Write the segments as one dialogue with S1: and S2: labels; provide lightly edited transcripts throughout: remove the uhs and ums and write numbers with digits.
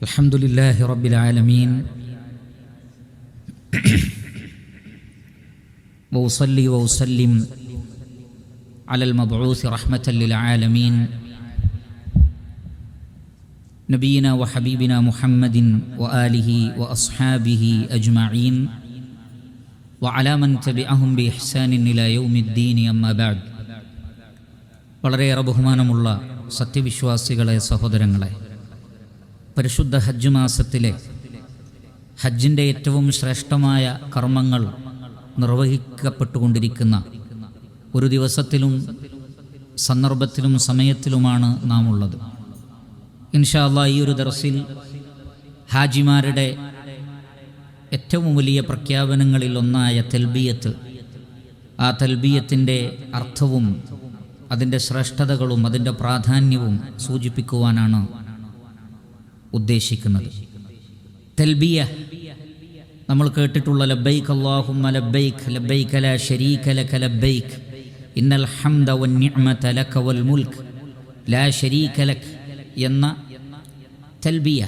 S1: الحمد لله رب العالمين وأصلي وأسلم على المبعوث رحمة للعالمين نبينا وحبيبنا محمد وآله وأصحابه أجمعين وعلى من تبعهم بإحسان إلى يوم الدين أما بعد. വളരെയേറെ ബഹുമാനമുള്ള സത്യവിശ്വാസികളെ, സഹോദരങ്ങളെ, പരിശുദ്ധ ഹജ്ജ് മാസത്തിലെ ഹജ്ജിൻ്റെ ഏറ്റവും ശ്രേഷ്ഠമായ കർമ്മങ്ങൾ നിർവഹിക്കപ്പെട്ടുകൊണ്ടിരിക്കുന്ന ഒരു ദിവസത്തിലും സന്ദർഭത്തിലും സമയത്തിലുമാണ് നാം ഉള്ളത്. ഇൻഷാ അല്ലാഹ് ഈ ഒരു ദർസിൽ ഹാജിമാരുടെ ഏറ്റവും വലിയ പ്രഖ്യാപനങ്ങളിൽ ഒന്നായ തൽബിയത്ത്, ആ തൽബിയത്തിൻ്റെ അർത്ഥവും അതിൻ്റെ ശ്രേഷ്ഠതകളും അതിൻ്റെ പ്രാധാന്യവും സൂചിപ്പിക്കുവാനാണ് ഉദ്ദേശിക്കുന്നത്. തൽബിയ നമ്മൾ കേട്ടിട്ടുള്ള ലബ്ബൈക് അല്ലാഹുമ്മ ലബ്ബൈക് ലബ്ബൈക ലാ ശരീക ലക ലബ്ബൈക് ഇന്നൽ ഹംദ വന്നിഅമത ലക വൽ മുൽക് ലാ ശരീക ലക് എന്ന തൽബിയ.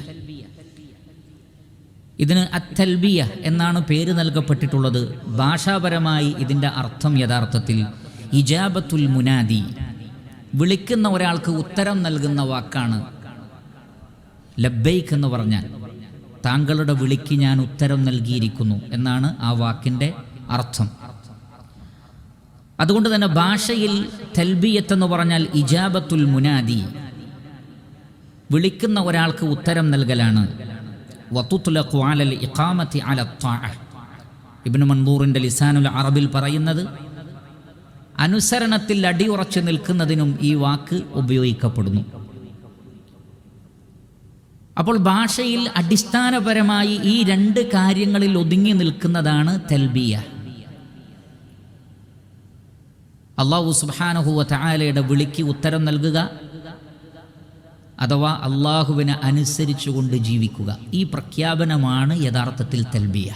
S1: ഇതിന് അത്തൽബിയ എന്നാണ് പേര് നൽകപ്പെട്ടിട്ടുള്ളത്. ഭാഷാപരമായി ഇതിൻ്റെ അർത്ഥം യഥാർത്ഥത്തിൽ ഇജാബത്തുൽ മുനാദി, വിളിക്കുന്ന ഒരാൾക്ക് ഉത്തരം നൽകുന്ന വാക്കാണ് ലബ്ബൈക്ക് എന്ന് പറഞ്ഞാൽ. താങ്കളുടെ വിളിക്ക് ഞാൻ ഉത്തരം നൽകിയിരിക്കുന്നു എന്നാണ് ആ വാക്കിൻ്റെ അർത്ഥം. അതുകൊണ്ട് തന്നെ ഭാഷയിൽ തൽബിയത്ത് എന്ന് പറഞ്ഞാൽ ഇജാബത്തുൽ മുനാദി, വിളിക്കുന്ന ഒരാൾക്ക് ഉത്തരം നൽകലാണ്. വതുത്ലഖു അലൽ ഇഖാമത്തി അല ത്വാഅ. ഇബ്നു മൻദൂറിൻ്റെ ലിസാനുൽ അറബിൽ പറയുന്നത്, അനുസരണത്തിൽ അടിയുറച്ചു നിൽക്കുന്നതിനും ഈ വാക്ക് ഉപയോഗിക്കപ്പെടുന്നു. അപ്പോൾ ഭാഷയിൽ അടിസ്ഥാനപരമായി ഈ രണ്ട് കാര്യങ്ങളിൽ ഒതുങ്ങി നിൽക്കുന്നതാണ് തൽബിയ. അല്ലാഹു സുബ്ഹാനഹു വ തആലയുടെ വിളിക്ക് ഉത്തരം നൽകുക, അഥവാ അള്ളാഹുവിനെ അനുസരിച്ചുകൊണ്ട് ജീവിക്കുക. ഈ പ്രഖ്യാപനമാണ് യഥാർത്ഥത്തിൽ തൽബിയ.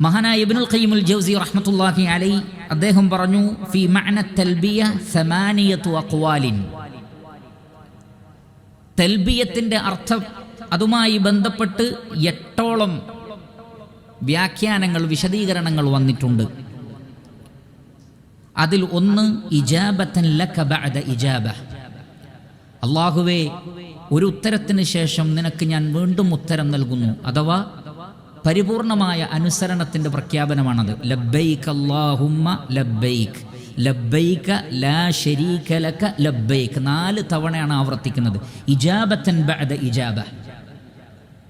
S1: മഹാനായ ഇബ്നുൽ ഖയ്യിമുൽ ജൗസി റഹ്മത്തുള്ളാഹി അലൈഹി അദ്ദേഹം പറഞ്ഞു, ഫീ മഅന തൽബിയ സമാനിയതു അഖ്വാലിൻ. തൽബിയത്തിൻ്റെ അർത്ഥം, അതുമായി ബന്ധപ്പെട്ട് 8ഓളം വ്യാഖ്യാനങ്ങൾ, വിശദീകരണങ്ങൾ വന്നിട്ടുണ്ട്. അതിൽ ഒന്ന് ഇജാബത്തൻ ലക ബഅദ ഇജാബ. അല്ലാഹുവേ, ഒരു ഉത്തരത്തിന് ശേഷം നിനക്ക് ഞാൻ വീണ്ടും ഉത്തരം നൽകുന്നു, അഥവാ പരിപൂർണമായ അനുസരണത്തിൻ്റെ പ്രഖ്യാപനമാണത്. ലബ്ബൈക അല്ലാഹുമ്മ ലബ്ബൈക് ലബ്ബൈക ലാ ശരീക ലക ലബ്ബൈക്. 4 തവണയാണ് ആവർത്തിക്കുന്നത്. ഇജാബത്തൻ ബഅദ ഇജാബ,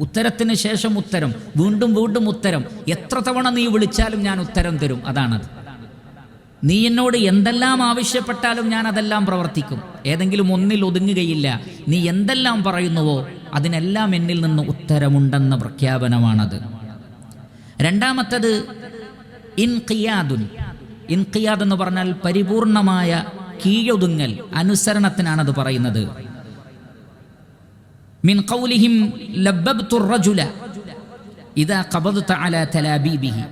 S1: ഉത്തരത്തിന് ശേഷം ഉത്തരം, വീണ്ടും വീണ്ടും ഉത്തരം. എത്ര തവണ നീ വിളിച്ചാലും ഞാൻ ഉത്തരം തരും, അതാണത്. നീ എന്നോട് എന്തെല്ലാം ആവശ്യപ്പെട്ടാലും ഞാൻ അതെല്ലാം പ്രവർത്തിക്കും. ഏതെങ്കിലും ഒന്നിൽ ഒതുങ്ങുകയില്ല. നീ എന്തെല്ലാം പറയുന്നുവോ അതിനെല്ലാം എന്നിൽ നിന്ന് ഉത്തരമുണ്ടെന്ന പ്രഖ്യാപനമാണത്. രണ്ടാമത്തത് ഇൻഖിയാദുൻ. ഇൻഖിയാദ് എന്ന് പറഞ്ഞാൽ പരിപൂർണമായ കീഴൊതുങ്ങൽ, അനുസരണത്തിനാണത് പറയുന്നത്. മിൻ ഖൗലിഹിം ലബ്ബബ്തു റജുല ഇദാ ഖബദ്ത അലാ തലാബീബിഹി.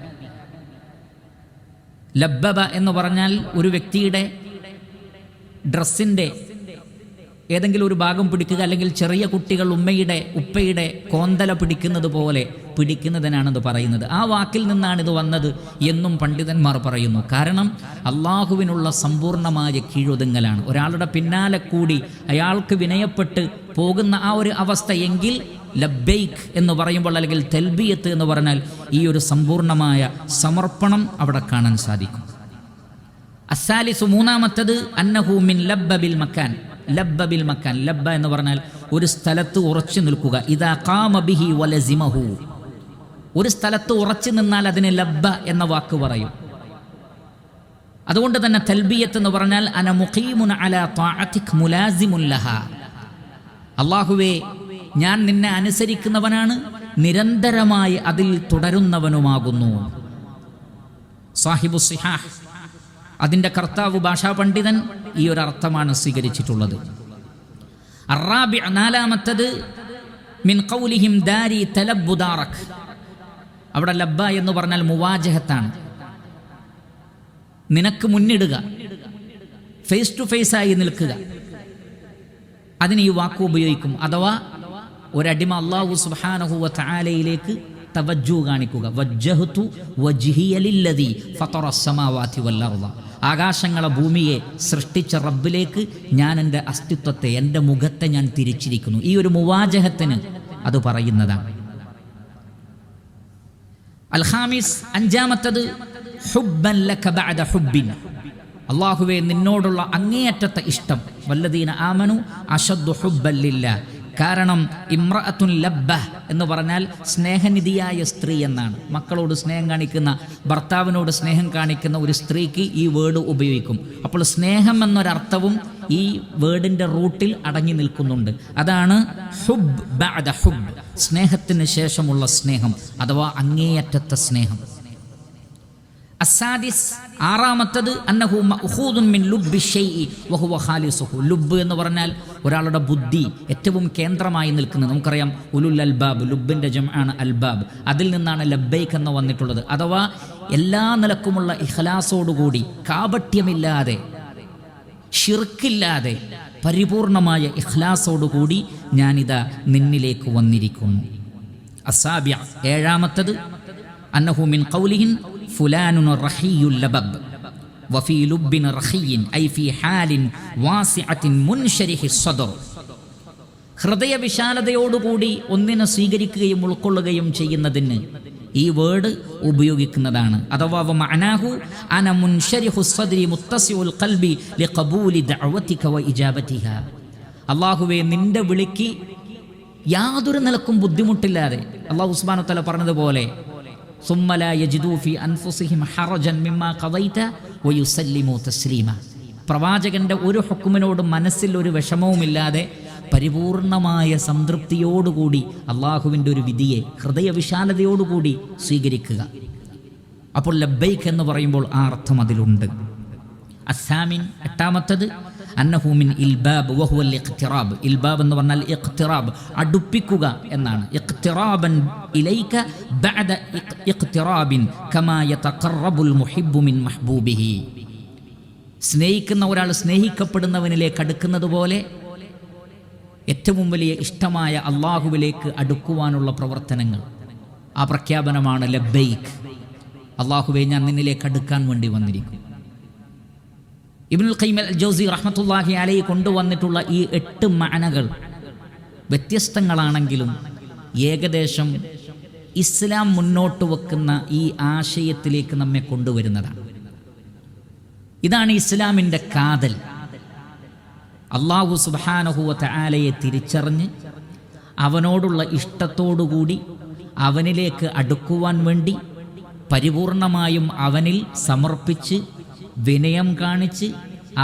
S1: ലബ്ബബ എന്ന് പറഞ്ഞാൽ ഒരു വ്യക്തിയുടെ ഡ്രസ്സിൻ്റെ ഏതെങ്കിലും ഒരു ഭാഗം പിടിക്കുക, അല്ലെങ്കിൽ ചെറിയ കുട്ടികൾ ഉപ്പയുടെ കോന്തല പിടിക്കുന്നത് പോലെ പിടിക്കുന്നതിനാണിത് പറയുന്നത്. ആ വാക്കിൽ നിന്നാണിത് വന്നത് എന്നും പണ്ഡിതന്മാർ പറയുന്നു. കാരണം അള്ളാഹുവിനുള്ള സമ്പൂർണമായ കീഴൊതുങ്ങലാണ്. ഒരാളുടെ പിന്നാലെ കൂടി അയാൾക്ക് വിനയപ്പെട്ട് പോകുന്ന ആ ഒരു അവസ്ഥ. എങ്കിൽ ലബ്ബൈക്ക് എന്ന് പറയുമ്പോൾ, അല്ലെങ്കിൽ തൽബിയത്ത് എന്ന് പറഞ്ഞാൽ ഈ ഒരു സമ്പൂർണമായ സമർപ്പണം അവിടെ കാണാൻ സാധിക്കും. അസ്സാലിസു, മൂന്നാമത്തത് അന്നഹു മിൻ ലബ്ബ ബിൽ മക്കാൻ. ലബ്ബ ബിൽ മക്കാൻ, ലബ്ബ എന്ന് പറഞ്ഞാൽ ഒരു സ്ഥലത്ത് ഉറച്ചു നിൽക്കുക. ഇദാ ഖാമ ബിഹി വലസിമഹു, ഒരു സ്ഥലത്ത് ഉറച്ചു നിന്നാൽ അതിന് ലബ്ബ എന്ന വാക്ക് പറയും. അതുകൊണ്ട് തന്നെ തൽബിയത്ത് എന്ന് പറഞ്ഞാൽ അന മുഖീമുൻ അലാ ത്വാഅതിക് മുലാസിമുൻ ലഹാ. അല്ലാഹുവേ, ഞാൻ നിന്നെ അനുസരിക്കുന്നവനാണ്, നിരന്തരമായി അതിൽ തുടരുന്നവനുമാകുന്നു. സാഹിബു സിഹാഹ്, അതിൻ്റെ കർത്താവ് ഭാഷാ പണ്ഡിതൻ, ഈ ഒരു അർത്ഥമാണ് സ്വീകരിച്ചിട്ടുള്ളത്. അറാബി, നാലാമത്തത് മിൻ ഖൗലിഹിം ദാരി തലബ്ബു ദാറക്. അവിടെ ലബ്ബ എന്ന് പറഞ്ഞാൽ മുവാജഹത്താണ്, നിനക്ക് മുന്നിടുക, ഫേസ് ടു ഫേസ് ആയി നിൽക്കുക. അതിന് ഈ വാക്ക് ഉപയോഗിക്കും. അഥവാ ഒരടിമ അല്ലാഹു സുബ്ഹാനഹു വ തആലയിലേക്ക് തവജ്ജു കാണിക്കുക. വജ്ജഹ്തു വജ്ഹിയ ലില്ലദീ ഫതറസ് സമാവാതി വൽ അർള. ആകാശങ്ങളെ ഭൂമിയെ സൃഷ്ടിച്ച റബ്ബിലേക്ക് ഞാൻ എൻ്റെ അസ്തിത്വത്തെ, എൻ്റെ മുഖത്തെ ഞാൻ തിരിച്ചിരിക്കുന്നു. ഈ ഒരു മുവാജഹത്തിന് അത് പറയുന്നതാണ്. അൽ ഖാമിസ്, അഞ്ചാമത്തത്, ഹുബ്ബൻ ലക ബഅദ ഹുബ്ബിൻ. അല്ലാഹുവേ, നിന്നോടുള്ള അങ്ങേയറ്റത്തെ ഇഷ്ടം. വല്ലദീന ആമനു അശദ്ദു ഹുബ്ബൻ ലില്ലാഹ്. കാരണം ഇമ്രഅത്തുൻ ലബ്ബ എന്ന് പറഞ്ഞാൽ സ്നേഹനിധിയായ സ്ത്രീ എന്നാണ്. മക്കളോട് സ്നേഹം കാണിക്കുന്ന, ഭർത്താവിനോട് സ്നേഹം കാണിക്കുന്ന ഒരു സ്ത്രീക്ക് ഈ വേർഡ് ഉപയോഗിക്കും. അപ്പോൾ സ്നേഹം എന്നൊരർത്ഥവും ഈ വേർഡിൻ്റെ റൂട്ടിൽ അടങ്ങി നിൽക്കുന്നുണ്ട്. അതാണ് ഹുബ് ബഅദ ഹുബ്, സ്നേഹത്തിന് ശേഷമുള്ള സ്നേഹം അഥവാ അങ്ങേയറ്റത്തെ സ്നേഹം. അസാദിസ്, ആറാമത്തത്, അന്നഹു മഅഖൂദുൻ മിൻ ലുബ്ബി ഷൈഇ വഹുവ ഖാലിസുഹു. ലുബ്ബ് എന്ന് പറഞ്ഞാൽ ഒരാളുടെ ബുദ്ധി ഏറ്റവും കേന്ദ്രമായി നിൽക്കുന്നത്. നമുക്കറിയാം ഉലുൽ അൽബാബ്, ലുബ്ബിൻ്റെ ജംആണ് അൽബാബ്. അതിൽ നിന്നാണ് ലബ്ബൈക്ക് എന്ന് വന്നിട്ടുള്ളത്. അഥവാ എല്ലാ നിലക്കുമുള്ള ഇഖ്ലാസോടുകൂടി, കാപട്യമില്ലാതെ, ഷിർക്കില്ലാതെ, പരിപൂർണമായ ഇഖ്ലാസോടുകൂടി ഞാനിതാ നിന്നിലേക്ക് വന്നിരിക്കുന്നു. അസാബിഅ, ഏഴാമത്തത്, അന്നഹു മിൻ ഖൗലിഹിൻ ഫുലാനുൻ റഹിയുൽ ലബബ് വഫീ ലുബ്ബിൻ റഹിയിൻ ഐ ഫീ ഹാലിൻ വാസിഅത്തിൻ മുൻശരിഹിസ് സദർ. ഹൃദയ വിശാലതയോടുകൂടി ഒന്നിനെ സ്വീകരിക്കുകയും ഉൾക്കൊള്ളുകയും ചെയ്യുന്നതിന് ഈ വേർഡ് ഉപയോഗിക്കുന്നതാണ്. അഥവാ മഅനാഹു അന മുൻശരിഹുസ് സദ്രി മുത്തസിഉൽ ഖൽബി ലിഖബൂലി ദഅവതിക വ ഇജാബതിഹാ. അല്ലാഹുവേ, നിന്റെ വിളിക്ക് യാതൊരു നിലക്കും ബുദ്ധിമുട്ടില്ലാതെ, അല്ലാഹു സുബ്ഹാനഹു വ തആല പറഞ്ഞതുപോലെ, സുമ്മ ലാ യജിദൂ ഫീ അൻഫുസിഹിം ഹറജൻ മിമ്മാ ഖദൈത വയുസല്ലിമൂ തസ്ലീമ. പ്രവാചകന്റെ ഒരു ഹുക്മിനോട് മനസ്സിൽ ഒരു വിഷമവുമില്ലാതെ പരിപൂർണമായ സംതൃപ്തിയോടുകൂടി അള്ളാഹുവിൻ്റെ ഒരു വിധിയെ ഹൃദയവിശാലതയോടുകൂടി സ്വീകരിക്കുക. അപ്പോൾ ലബ്ബൈക്ക് എന്ന് പറയുമ്പോൾ ആ അർത്ഥം അതിലുണ്ട്. അസ്സാമിൻ, എട്ടാമത്തത്, അന്നഹു മിൻ ഇൽബാബ് വഹുവൽ ഇഖ്തിറാബ്. ഇൽബാബ് എന്ന് പറഞ്ഞാൽ ഇഖ്തിറാബ്, അടുപ്പിക്കുക എന്നാണ്. ഇഖ്തിറാബൻ ഇലൈക ബഅദ ഇഖ്തിറാബിൻ കമാ യതഖറബുൽ മുഹിബ്ബു മിൻ മഹ്ബൂബിഹി. സ്നേഹിക്കുന്ന ഒരാൾ സ്നേഹിക്കപ്പെടുന്നവനിലേക്ക് അടുക്കുന്നത് പോലെ ഏറ്റവും വലിയ ഇഷ്ടമായ അള്ളാഹുവിലേക്ക് അടുക്കുവാനുള്ള പ്രവർത്തനങ്ങൾ. ആ പ്രഖ്യാപനമാണ് ലബ്ബൈക്ക്. അള്ളാഹുവേ, ഞാൻ നിന്നിലേക്ക് അടുക്കാൻ വേണ്ടി വന്നിരിക്കും. ഇബ്നുൽ ഖയ്യിം അൽ ജൗസി റഹ്മത്തുള്ളാഹി അലൈഹി കൊണ്ടുവന്നിട്ടുള്ള ഈ 8 മഅനകൾ വ്യത്യസ്തങ്ങളാണെങ്കിലും ഏകദേശം ഇസ്ലാം മുന്നോട്ട് വെക്കുന്ന ഈ ആശയത്തിലേക്ക് നമ്മെ കൊണ്ടുവരുന്നതാണ്. ഇതാണ് ഇസ്ലാമിൻ്റെ കാതൽ. അല്ലാഹു സുബ്ഹാനഹു വ തആലയെ തിരിച്ചറിഞ്ഞ് അവനോടുള്ള ഇഷ്ടത്തോടുകൂടി അവനിലേക്ക് അടുക്കുവാൻ വേണ്ടി പരിപൂർണമായും അവനിൽ സമർപ്പിച്ച് വിനയം കാണിച്ച്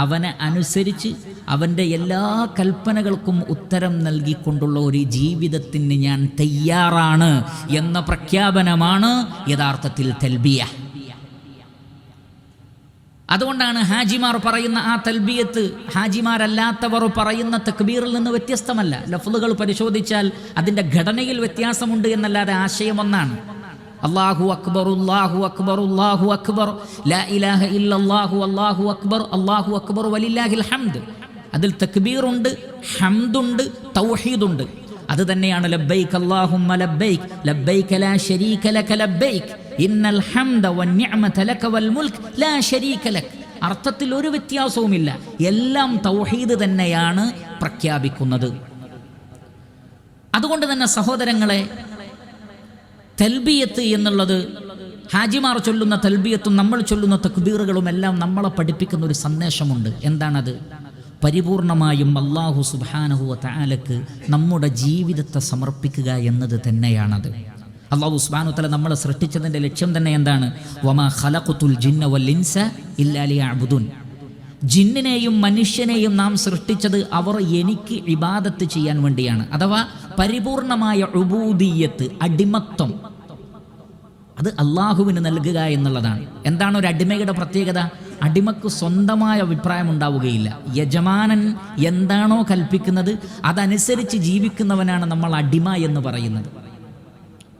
S1: അവനെ അനുസരിച്ച് അവൻ്റെ എല്ലാ കൽപ്പനകൾക്കും ഉത്തരം നൽകിക്കൊണ്ടുള്ള ഒരു ജീവിതത്തിന് ഞാൻ തയ്യാറാണ് എന്ന പ്രഖ്യാപനമാണ് യഥാർത്ഥത്തിൽ തൽബിയ. അതുകൊണ്ടാണ് ഹാജിമാർ പറയുന്ന ആ തൽബിയത്ത് ഹാജിമാരല്ലാത്തവർ പറയുന്ന തക്ബീറിൽ നിന്ന് വ്യത്യസ്തമല്ല. ലഫ്ളുകൾ പരിശോധിച്ചാൽ അതിൻ്റെ ഘടനയിൽ വ്യത്യാസമുണ്ട് എന്നല്ലാതെ ആശയം ഒന്നാണ്. അല്ലാഹു അക്ബർ, അല്ലാഹു അക്ബർ, അല്ലാഹു അക്ബർ, ലാ ഇലാഹ ഇല്ലല്ലാഹു, അല്ലാഹു അക്ബർ, അല്ലാഹു അക്ബർ വലില്ലാഹിൽ ഹംദ്. അതിൽ തക്ബീറുണ്ട്, ഹംദുണ്ട്, തൗഹീദുണ്ട്. അത് തന്നെയാണ് ലബ്ബൈക് അല്ലാഹുമ്മ ലബ്ബൈക്, ലബ്ബൈക ലാ ശരീക ലക ലബ്ബൈക്, ഇന്നൽ ഹംദ വന്നിഅമത ലക വൽ മുൽക് ലാ ശരീക ലക്. അർത്ഥത്തിൽ ഒരു വ്യത്യാസവുമില്ല. എല്ലാം തൗഹീദ് തന്നെയാണ് പ്രഖ്യാപിക്കുന്നത്. അതുകൊണ്ട് തന്നെ സഹോദരങ്ങളെ, തൽബിയത്ത് എന്നുള്ളത്, ഹാജിമാർ ചൊല്ലുന്ന തൽബിയത്തും നമ്മൾ ചൊല്ലുന്ന തക്ബീറുകളും എല്ലാം നമ്മളെ പഠിപ്പിക്കുന്ന ഒരു സന്ദേശമുണ്ട്. എന്താണത്? പരിപൂർണമായും അല്ലാഹു സുബ്ഹാനഹു വ തആലക്ക് നമ്മുടെ ജീവിതത്തെ സമർപ്പിക്കുക എന്നത് തന്നെയാണത്. അല്ലാഹു സുബ്ഹാനഹു വ തആല നമ്മളെ സൃഷ്ടിച്ചതിൻ്റെ ലക്ഷ്യം തന്നെ എന്താണ്? വമാ ഖലഖതുൽ ജിന്ന വൽ ഇൻസ ഇല്ലാ ലിയഅ്ബുദൂൻ. ജിന്നിനെയും മനുഷ്യനെയും നാം സൃഷ്ടിച്ചത് അവർ എനിക്ക് ഇബാദത്ത് ചെയ്യാൻ വേണ്ടിയാണ്. അഥവാ പരിപൂർണമായ ഉബൂദിയ്യത്ത്, അടിമത്വം, അത് അള്ളാഹുവിന് നൽകുക എന്നുള്ളതാണ്. എന്താണ് ഒരു അടിമയുടെ പ്രത്യേകത? അടിമക്ക് സ്വന്തമായ അഭിപ്രായം ഉണ്ടാവുകയില്ല. യജമാനൻ എന്താണോ കൽപ്പിക്കുന്നത് അതനുസരിച്ച് ജീവിക്കുന്നവനാണ് നമ്മൾ അടിമ എന്ന് പറയുന്നത്.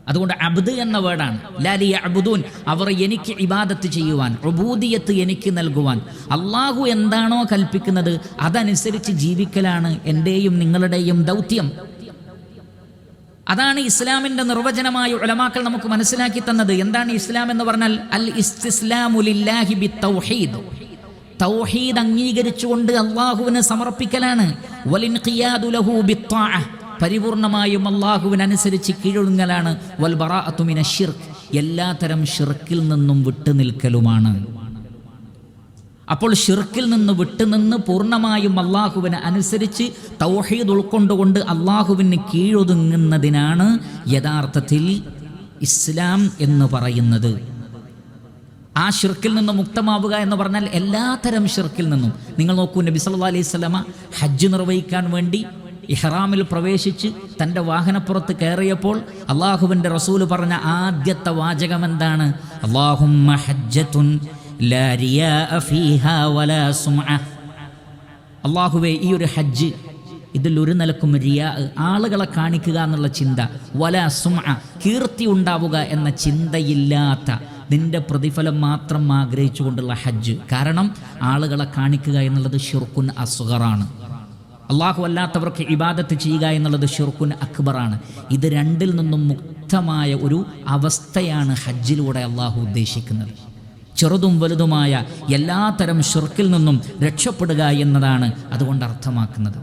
S1: അതുകൊണ്ട് അബ്ദ് എന്ന വേർഡാണ്. ലാ ലിയഅ്ബുദൂൻ, അവർ എനിക്ക് ഇബാദത്ത് ചെയ്യുവാൻ, ഉബൂദിയത്ത് എനിക്ക് നൽകുവാൻ. അള്ളാഹു എന്താണോ കൽപ്പിക്കുന്നത് അതനുസരിച്ച് ജീവിക്കലാണ് എൻ്റെയും നിങ്ങളുടെയും ദൗത്യം. അതാണ് ഇസ്ലാമിൻ്റെ നിർവചനമായ ഉലമാക്കൾ നമുക്ക് മനസ്സിലാക്കി തന്നത്. എന്താണ് ഇസ്ലാം എന്ന് പറഞ്ഞാൽ അൽ ഇസ്തിസ്ലാമു ലില്ലാഹി ബിത്തൗഹീദ്, തൗഹീദ് അംഗീകരിച്ചുകൊണ്ട് അള്ളാഹുവിന് സമർപ്പിക്കലാണ്. വലിൻഖിയാദു ലഹു ബിത്വാഅ, പരിപൂർണമായും അള്ളാഹുവിനനുസരിച്ച് കീഴൊടുങ്ങലാണ്. വൽ ബറാഅതു മിനശ് ശിർക്ക്, എല്ലാത്തരം ഷിർക്കിൽ നിന്നും വിട്ടുനിൽക്കലുമാണ്. അപ്പോൾ ഷിർക്കിൽ നിന്ന് വിട്ടുനിന്ന് പൂർണ്ണമായും അള്ളാഹുവിനെ അനുസരിച്ച് തൗഹീദ് ഉൾക്കൊണ്ടുകൊണ്ട് അള്ളാഹുവിന് കീഴൊതുങ്ങുന്നതിനാണ് യഥാർത്ഥത്തിൽ ഇസ്ലാം എന്ന് പറയുന്നത്. ആ ഷിർക്കിൽ നിന്ന് മുക്തമാവുക എന്ന് പറഞ്ഞാൽ എല്ലാത്തരം ഷിർക്കിൽ നിന്നും. നിങ്ങൾ നോക്കൂ, നബി സല്ലല്ലാഹു അലൈഹി വസല്ലമ ഹജ്ജ് നിർവഹിക്കാൻ വേണ്ടി ഇഹ്റാമിൽ പ്രവേശിച്ച് തൻ്റെ വാഹനപ്പുറത്ത് കയറിയപ്പോൾ അള്ളാഹുവിൻ്റെ റസൂല് പറഞ്ഞ ആദ്യത്തെ വാചകം എന്താണ്? അല്ലാഹുമ്മ ഹജ്ജത്തുൻ ലാ റിയാഅ ഫീഹാ വലാ സുംഅ. അള്ളാഹുവേ, ഈ ഒരു ഹജ്ജ്, ഇതിൽ ഒരു നിലക്കും റിയാ, ആളുകളെ കാണിക്കുക എന്നുള്ള ചിന്ത, വലാ സുംഅ, കീർത്തി ഉണ്ടാവുക എന്ന ചിന്തയില്ലാത്ത നിന്റെ പ്രതിഫലം മാത്രം ആഗ്രഹിച്ചുകൊണ്ടുള്ള ഹജ്ജ്. കാരണം ആളുകളെ കാണിക്കുക എന്നുള്ളത് ഷിർക്കുൻ അസ്ഗറാണ്. അള്ളാഹു അല്ലാത്തവർക്ക് ഇബാദത്ത് ചെയ്യുക എന്നുള്ളത് ഷിർക്കുൻ അക്ബറാണ്. ഇത് രണ്ടിൽ നിന്നും മുക്തമായ ഒരു അവസ്ഥയാണ് ഹജ്ജിലൂടെ അള്ളാഹു ഉദ്ദേശിക്കുന്നത്. ചെറുതും വലുതുമായ എല്ലാത്തരം ഷിർക്കിൽ നിന്നും രക്ഷപ്പെടുക എന്നതാണ് അതുകൊണ്ട് അർത്ഥമാക്കുന്നത്.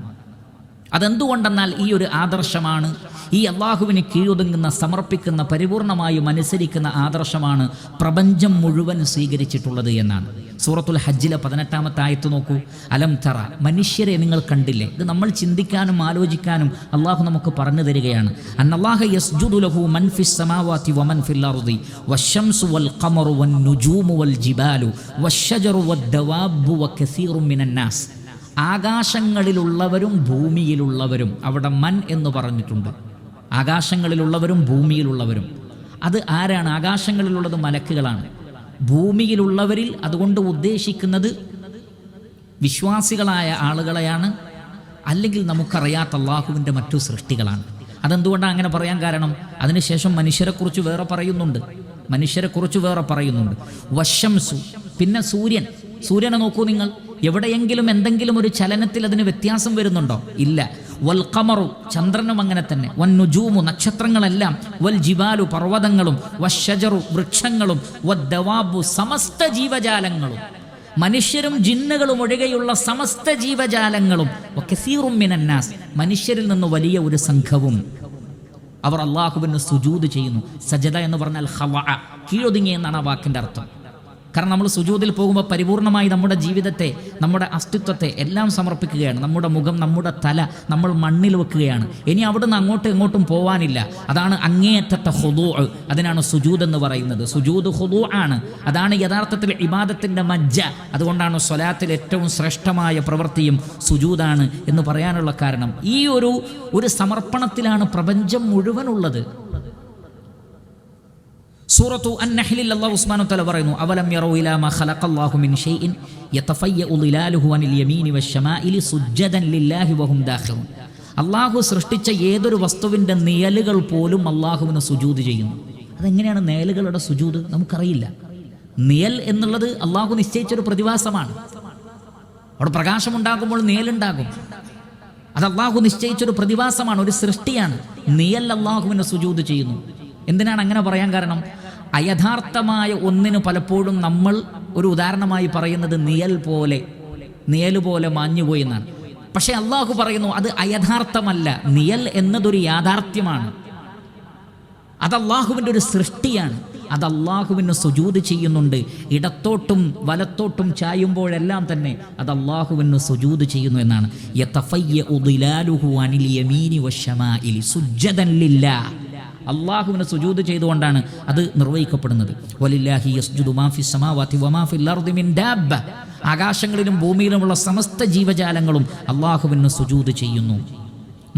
S1: അതെന്തുകൊണ്ടെന്നാൽ ഈ ഒരു ആദർശമാണ്, ഈ അള്ളാഹുവിന് കീഴൊതുങ്ങുന്ന, സമർപ്പിക്കുന്ന, പരിപൂർണമായും അനുസരിക്കുന്ന ആദർശമാണ് പ്രപഞ്ചം മുഴുവൻ സ്വീകരിച്ചിട്ടുള്ളത് എന്നാണ്. സൂറത്തുൽ ഹജ്ജിലെ 18-ാമത്തെ ആയത്ത് നോക്കൂ. അലം തറ, മനുഷ്യരെ നിങ്ങൾ കണ്ടില്ലേ? ഇത് നമ്മൾ ചിന്തിക്കാനും ആലോചിക്കാനും അള്ളാഹു നമുക്ക് പറഞ്ഞു തരികയാണ്. അന്നല്ലാഹ യസ്ജുദു ലഹു മൻ ഫിസ് സമാവാതി വമൻ ഫിൽ അർദി വശംസു വൽ ഖമറു വൻ നുജൂമു വൽ ജിബാലു വശജറു വദ്ദവാബു വകസീറും മിനൻ നാസ്. ആകാശങ്ങളിലുള്ളവരും ഭൂമിയിലുള്ളവരും, അവിടെ മൻ എന്ന് പറഞ്ഞിട്ടുണ്ട്. ആകാശങ്ങളിലുള്ളവരും ഭൂമിയിലുള്ളവരും, അത് ആരാണ്? ആകാശങ്ങളിലുള്ളത് മലക്കുകളാണ്. ഭൂമിയിലുള്ളവരിൽ അതുകൊണ്ട് ഉദ്ദേശിക്കുന്നത് വിശ്വാസികളായ ആളുകളെയാണ്, അല്ലെങ്കിൽ നമുക്കറിയാത്ത അള്ളാഹുവിൻ്റെ മറ്റു സൃഷ്ടികളാണ്. അതെന്തുകൊണ്ടാണ് അങ്ങനെ പറയാൻ കാരണം? അതിനുശേഷം മനുഷ്യരെക്കുറിച്ച് വേറെ പറയുന്നുണ്ട്. വശംസു, പിന്നെ സൂര്യൻ. സൂര്യനെ നോക്കൂ നിങ്ങൾ. എവിടെയെങ്കിലും എന്തെങ്കിലും ഒരു ചലനത്തിൽ അതിന് വ്യത്യാസം വരുന്നുണ്ടോ? ഇല്ല. വൽ ഖമറു, ചന്ദ്രനും അങ്ങനെ തന്നെ. വൻ നുജൂമു, നക്ഷത്രങ്ങളെല്ലാം. വൽ ജിബാലു, പർവ്വതങ്ങളും. വശജറു, വൃക്ഷങ്ങളും. വദ്ദവാബു, സമസ്ത ജീവജാലങ്ങളും, മനുഷ്യരും ജിന്നുകളും ഒഴികെയുള്ള സമസ്ത ജീവജാലങ്ങളും. വകസീറും മിനൻ നാസ്, മനുഷ്യരിൽ നിന്ന് വലിയ ഒരു സംഘവും അവർ അള്ളാഹുവിന് സുജൂദ് ചെയ്യുന്നു. സജദ എന്ന് പറഞ്ഞാൽ ഖളഅ, കീഴൊതുങ്ങി എന്നാണ് ആ വാക്കിൻ്റെ അർത്ഥം. കാരണം നമ്മൾ സുജൂദിൽ പോകുമ്പോൾ പരിപൂർണമായി നമ്മുടെ ജീവിതത്തെ, നമ്മുടെ അസ്തിത്വത്തെ എല്ലാം സമർപ്പിക്കുകയാണ്. നമ്മുടെ മുഖം, നമ്മുടെ തല നമ്മൾ മണ്ണിൽ വെക്കുകയാണ്. ഇനി അവിടുന്ന് അങ്ങോട്ടും ഇങ്ങോട്ടും പോവാനില്ല. അതാണ് അങ്ങേയറ്റത്തെ ഖുദൂഅ്. അതിനാണ് സുജൂദ് എന്ന് പറയുന്നത്. സുജൂദ് ഖുദൂഅ് ആണ്. അതാണ് യഥാർത്ഥത്തിൽ ഇബാദത്തിൻ്റെ മജ്ജ. അതുകൊണ്ടാണ് സ്വലാത്തിൽ ഏറ്റവും ശ്രേഷ്ഠമായ പ്രവൃത്തിയും സുജൂദാണ് എന്ന് പറയാനുള്ള കാരണം. ഈ ഒരു സമർപ്പണത്തിലാണ് പ്രപഞ്ചം മുഴുവനുള്ളത്. സൂറത്തു അൻ-നഹ്ലിൽ അല്ലാഹു സുബ്ഹാനഹു വതആല പറയുന്നു, അവലം യറൗ ഇലാ മാ ഖലഖല്ലാഹു മിൻ ഷൈഇൻ യതഫയ്യഉ ളിലാലുഹു അനിൽ യമീനി വശമാഇലി സുജ്ജദൻ ലില്ലാഹി വഹും ദാഖിറൂൻ. അള്ളാഹു സൃഷ്ടിച്ച ഏതൊരു വസ്തുവിൻ്റെ നിഴലുകൾ പോലും അള്ളാഹുവിന് സുജൂദ് ചെയ്യുന്നു. അതെങ്ങനെയാണ് നിഴലുകളുടെ സുജൂദ്? നമുക്കറിയില്ല. നിഴൽ എന്നുള്ളത് അള്ളാഹു നിശ്ചയിച്ചൊരു പ്രതിഭാസമാണ്. അവിടെ പ്രകാശമുണ്ടാകുമ്പോൾ നിഴലുണ്ടാകും. അത് അള്ളാഹു നിശ്ചയിച്ചൊരു പ്രതിഭാസമാണ്, ഒരു സൃഷ്ടിയാണ്. നിഴൽ അള്ളാഹുവിന് സുജൂദ് ചെയ്യുന്നു. എന്തിനാണ് അങ്ങനെ പറയാൻ കാരണം? അയഥാർത്ഥമായ ഒന്നിന് പലപ്പോഴും നമ്മൾ ഒരു ഉദാഹരണമായി പറയുന്നത് നിഴൽ പോലെ മാഞ്ഞുപോയി എന്നാണ്. പക്ഷെ അള്ളാഹു പറയുന്നു അത് അയഥാർത്ഥമല്ല. നിഴൽ എന്നതൊരു യാഥാർത്ഥ്യമാണ്. അത് അള്ളാഹുവിൻ്റെ ഒരു സൃഷ്ടിയാണ്. അത് അള്ളാഹുവിന് സുജൂദ് ചെയ്യുന്നുണ്ട്. ഇടത്തോട്ടും വലത്തോട്ടും ചായുമ്പോഴെല്ലാം തന്നെ അത് അള്ളാഹുവിന് സുജൂദ് ചെയ്യുന്നു എന്നാണ്. യതഫയ്യഉ ളിലാലുഹു അനിൽ യമീനി വശമാഇലി സുജ്ജദൻ ലില്ലാഹ്. അള്ളാഹുവിന് സുജൂദ് ചെയ്തുകൊണ്ടാണ് അത് നിർവഹിക്കപ്പെടുന്നത്. വലില്ലാഹി യസ്ജുദു മാ ഫിസ് സമാവാതി വമാ ഫിൽ അർദി മിൻ ദാബ്ബ. ആകാശങ്ങളിലും ഭൂമിയിലുമുള്ള സമസ്ത ജീവജാലങ്ങളും അള്ളാഹുവിന് സുജൂദ് ചെയ്യുന്നു.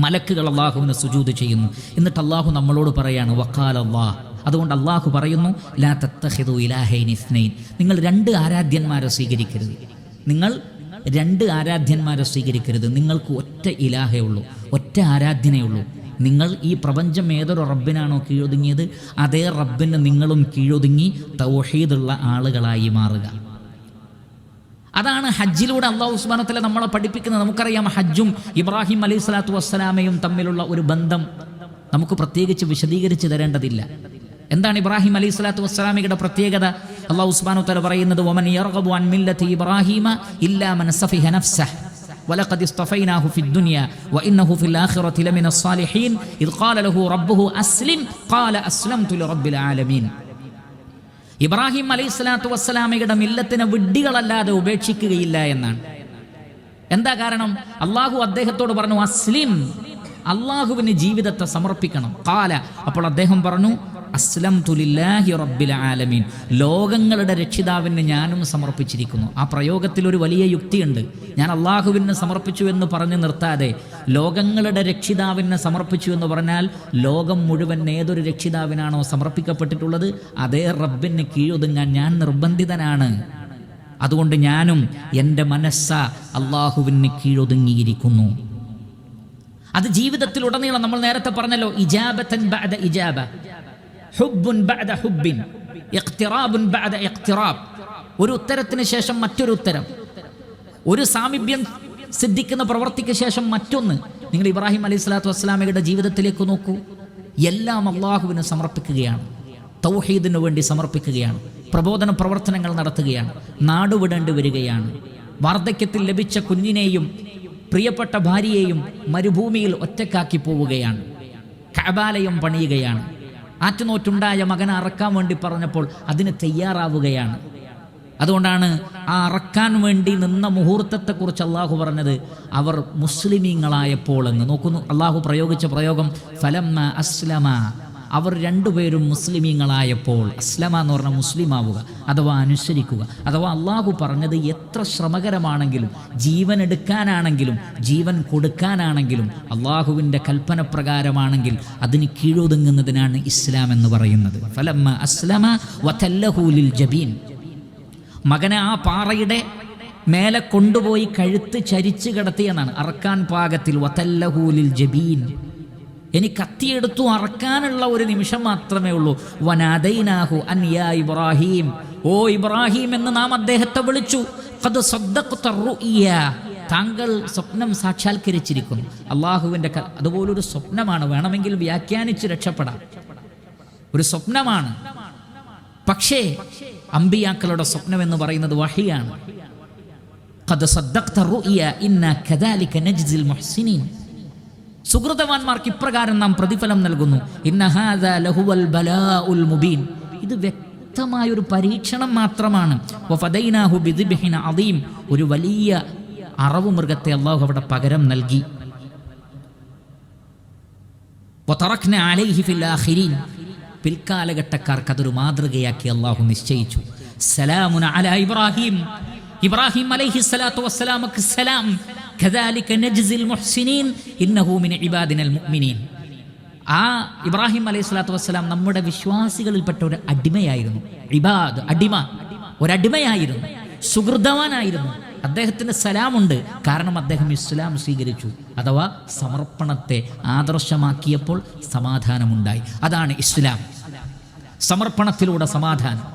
S1: മലക്കുകൾ അള്ളാഹുവിന് സുജൂദ് ചെയ്യുന്നു. എന്നിട്ട് അള്ളാഹു നമ്മളോട് പറയാണ് വഖാല അല്ലാഹ്. അതുകൊണ്ട് അള്ളാഹു പറയുന്നു, ലാ തത്തഖിദു ഇലാഹൈനി ഇസ്നൈൻ. നിങ്ങൾ രണ്ട് ആരാധ്യന്മാരെ സ്വീകരിക്കരുത്. നിങ്ങൾക്ക് ഒറ്റ ഇലാഹേ ഉള്ളൂ, ഒറ്റ ആരാധ്യനേ ഉള്ളൂ. നിങ്ങൾ ഈ പ്രപഞ്ചം ഏതൊരു റബ്ബിനാണോ കീഴൊതുങ്ങിയത് അതേ റബ്ബിന് നിങ്ങളും കീഴൊതുങ്ങി തൗഹീദുള്ള ആളുകളായി മാറുക. അതാണ് ഹജ്ജിലൂടെ അല്ലാഹു സുബ്ഹാനഹു വ തആല നമ്മളെ പഠിപ്പിക്കുന്നത്. നമുക്കറിയാം ഹജ്ജും ഇബ്രാഹിം അലൈഹിസ്സലാത്തു വസ്സലാമയും തമ്മിലുള്ള ഒരു ബന്ധം നമുക്ക് പ്രത്യേകിച്ച് വിശദീകരിച്ച് തരേണ്ടതില്ല. എന്താണ് ഇബ്രാഹിം അലൈഹിസ്സലാത്തു വസ്സലാമയുടെ പ്രത്യേകത? അല്ലാഹു സുബ്ഹാനഹു വ തആല പറയുന്നത് വമൻ യർഗബു അൻ മില്ലത്തി ഇബ്രാഹിമ ഇല്ലാ മൻ സഫിഹ നഫ്സഹു വലഖദ് ഇസ്തഫൈനാഹു ഫിദ്ദുനിയ വഇന്നഹു ഫിൽ ആഖിറതി ലമിനസ് സാലിഹീൻ ഇദ് ഖാല ലഹു റബ്ബുഹു അസ്ലിം ഖാല അസ്ലംതു ലിറബ്ബിൽ ആലമീൻ. ഇബ്രാഹിം അലൈഹിസ്സലാത്തു വസ്സലാമയുടെ മില്ലത്തിനെ വിഡ്ഢികളല്ലാതെ ഉപേക്ഷിക്കുകയില്ല എന്നാണ്. എന്താ കാരണം? അള്ളാഹു അദ്ദേഹത്തോട് പറഞ്ഞു അസ്ലിം, അള്ളാഹുവിന് ജീവിതത്തെ സമർപ്പിക്കണം. ഖാല, അപ്പോൾ അദ്ദേഹം പറഞ്ഞു അസ്ലംതു ലില്ലാഹി റബ്ബിൽ ആലമീൻ, ലോകങ്ങളുടെ രക്ഷിതാവിന് ഞാനും സമർപ്പിച്ചിരിക്കുന്നു. ആ പ്രയോഗത്തിൽ ഒരു വലിയ യുക്തിയുണ്ട്. ഞാൻ അള്ളാഹുവിന് സമർപ്പിച്ചു എന്ന് പറഞ്ഞ് നിർത്താതെ ലോകങ്ങളുടെ രക്ഷിതാവിന് സമർപ്പിച്ചു എന്ന് പറഞ്ഞാൽ ലോകം മുഴുവൻ ഏതൊരു രക്ഷിതാവിനാണോ സമർപ്പിക്കപ്പെട്ടിട്ടുള്ളത് അതേ റബ്ബിന് കീഴൊതുങ്ങാൻ ഞാൻ നിർബന്ധിതനാണ്. അതുകൊണ്ട് ഞാനും എൻ്റെ മനസ്സ അള്ളാഹുവിന് കീഴൊതുങ്ങിയിരിക്കുന്നു. അത് ജീവിതത്തിലുടനീളം നമ്മൾ നേരത്തെ പറഞ്ഞല്ലോ, ഇജാബത്തൻ ബഅദ ഇജാബ, ഹുബ്ബുൻ ബഅദ ഹുബ്ബിൻ, ഇഖ്തിറാബുൻ ബഅദ ഇഖ്തിറാബ്. ഒരു ഉത്തരത്തിന് ശേഷം മറ്റൊരു ഉത്തരം, ഒരു സാമീപ്യം സിദ്ധിക്കുന്ന പ്രവൃത്തിക്ക് ശേഷം മറ്റൊന്ന്. നിങ്ങൾ ഇബ്രാഹിം അലൈഹിസ്സലാത്തു വസ്സലാമയുടെ ജീവിതത്തിലേക്ക് നോക്കൂ. എല്ലാം അള്ളാഹുവിന് സമർപ്പിക്കുകയാണ്, തൗഹീദിനു വേണ്ടി സമർപ്പിക്കുകയാണ്, പ്രബോധന പ്രവർത്തനങ്ങൾ നടത്തുകയാണ്, നാടുവിടേണ്ടി വരികയാണ്. വാർദ്ധക്യത്തിൽ ലഭിച്ച കുഞ്ഞിനെയും പ്രിയപ്പെട്ട ഭാര്യയെയും മരുഭൂമിയിൽ ഒറ്റക്കാക്കി പോവുകയാണ്, കഅബാലയം പണിയുകയാണ്. ആറ്റുനോറ്റുണ്ടായ മകനെ അറക്കാൻ വേണ്ടി പറഞ്ഞപ്പോൾ അതിന് തയ്യാറാവുകയാണ്. അതുകൊണ്ടാണ് ആ അറക്കാൻ വേണ്ടി നിന്ന മുഹൂർത്തത്തെക്കുറിച്ച് അള്ളാഹു പറഞ്ഞത് അവർ മുസ്ലിമീങ്ങളായപ്പോൾ എന്ന്. നോക്കുന്നു, അള്ളാഹു പ്രയോഗിച്ച പ്രയോഗം ഫലമ്മ അസ്ലമ, അവർ രണ്ടുപേരും മുസ്ലിമീങ്ങളായപ്പോൾ. അസ്ലമ എന്ന് പറഞ്ഞാൽ മുസ്ലിമാവുക അഥവാ അനുസരിക്കുക. അഥവാ അള്ളാഹു പറഞ്ഞത് എത്ര ശ്രമകരമാണെങ്കിലും, ജീവൻ എടുക്കാനാണെങ്കിലും ജീവൻ കൊടുക്കാനാണെങ്കിലും അള്ളാഹുവിൻ്റെ കൽപ്പന പ്രകാരമാണെങ്കിൽ അതിന് കീഴൊതുങ്ങുന്നതിനാണ് ഇസ്ലാം എന്ന് പറയുന്നത്. ഫലമ്മ അസ്ലമ വതല്ലഹു ലിൽ ജബീൻ, മകനെ ആ പാറയുടെ മേലെ കൊണ്ടുപോയി കഴുത്ത് ചരിച്ച് കിടത്തിയെന്നാണ്. അറക്കാൻ പാകത്തിൽ വതല്ലഹു ലിൽ ജബീൻ, ഇനി കത്തിയെടുത്തു അറക്കാനുള്ള ഒരു നിമിഷം മാത്രമേ ഉള്ളൂ. വനാദൈനാഹു അൻ യാ ഇബ്രാഹിം, ഓ ഇബ്രാഹിം എന്ന് നാം അദ്ദേഹത്തെ വിളിച്ചു. ഖദ് സദ്ദഖ്ത റുഇയ, താങ്കൾ സ്വപ്നം സാക്ഷാത്കരിച്ചിരിക്കുന്നു. അള്ളാഹുവിൻ്റെ അതുപോലൊരു സ്വപ്നമാണ്, വേണമെങ്കിൽ വ്യാഖ്യാനിച്ച് രക്ഷപ്പെടാം. ഒരു സ്വപ്നമാണ്. പക്ഷേ അമ്പിയാക്കളുടെ സ്വപ്നം എന്ന് പറയുന്നത് വഹിയാണ്. ഖദ് സദ്ദഖ്ത റുഇയ ഇന്നാ കദാലിക നജ്സിൽ മുഹ്സിനീൻ, സുഹൃതവാന്മാർക്ക് ഇപ്രകാരം നാം പ്രതിഫലം നൽകുന്നു. ഇന്ന ഹാദാ ലഹുവൽ ബലാഉൽ മുബീൻ, ഇത് വ്യക്തമായൊരു പരീക്ഷണം മാത്രമാണ്. വഫദൈനാഹു ബിദിബ്ഹിൻ അദീം, ഒരു വലിയ അറവു മൃഗത്തെ അല്ലാഹു അവിടെ പകരം നൽകി. വതറക്ന അലൈഹി ഫിൽ ആഖിരീൻ, പിൽക്കാലഘട്ടക്കാർക്ക് അതൊരു മാതൃകയാക്കി അല്ലാഹു നിശ്ചയിച്ചു. സലാമുൻ അലാ ഇബ്രാഹിം, ഇബ്രാഹിം അലൈഹിസ്സലാത്തു വസ്സലാമക്ക് സലാം. കദാലിക നജ്സിൽ മുഹ്സിനീൻ ഇന്നഹു മിൻ ഇബാദിനൽ മുഅ്മിനീൻ. ആ ഇബ്രാഹിം അലൈഹിസ്സലാത്തു വസ്സലാം നമ്മുടെ വിശ്വാസികളിൽപ്പെട്ട ഒരു അടിമയായിരുന്നു. ഇബാദ്, അടിമ, ഒരടിമയായിരുന്നു, സുഹൃതവാനായിരുന്നു. അദ്ദേഹത്തിന് സലാമുണ്ട്, കാരണം അദ്ദേഹം ഇസ്ലാം സ്വീകരിച്ചു. അഥവാ സമർപ്പണത്തെ ആദർശമാക്കിയപ്പോൾ സമാധാനമുണ്ടായി. അതാണ് ഇസ്ലാം, സമർപ്പണത്തിലൂടെ സമാധാനം.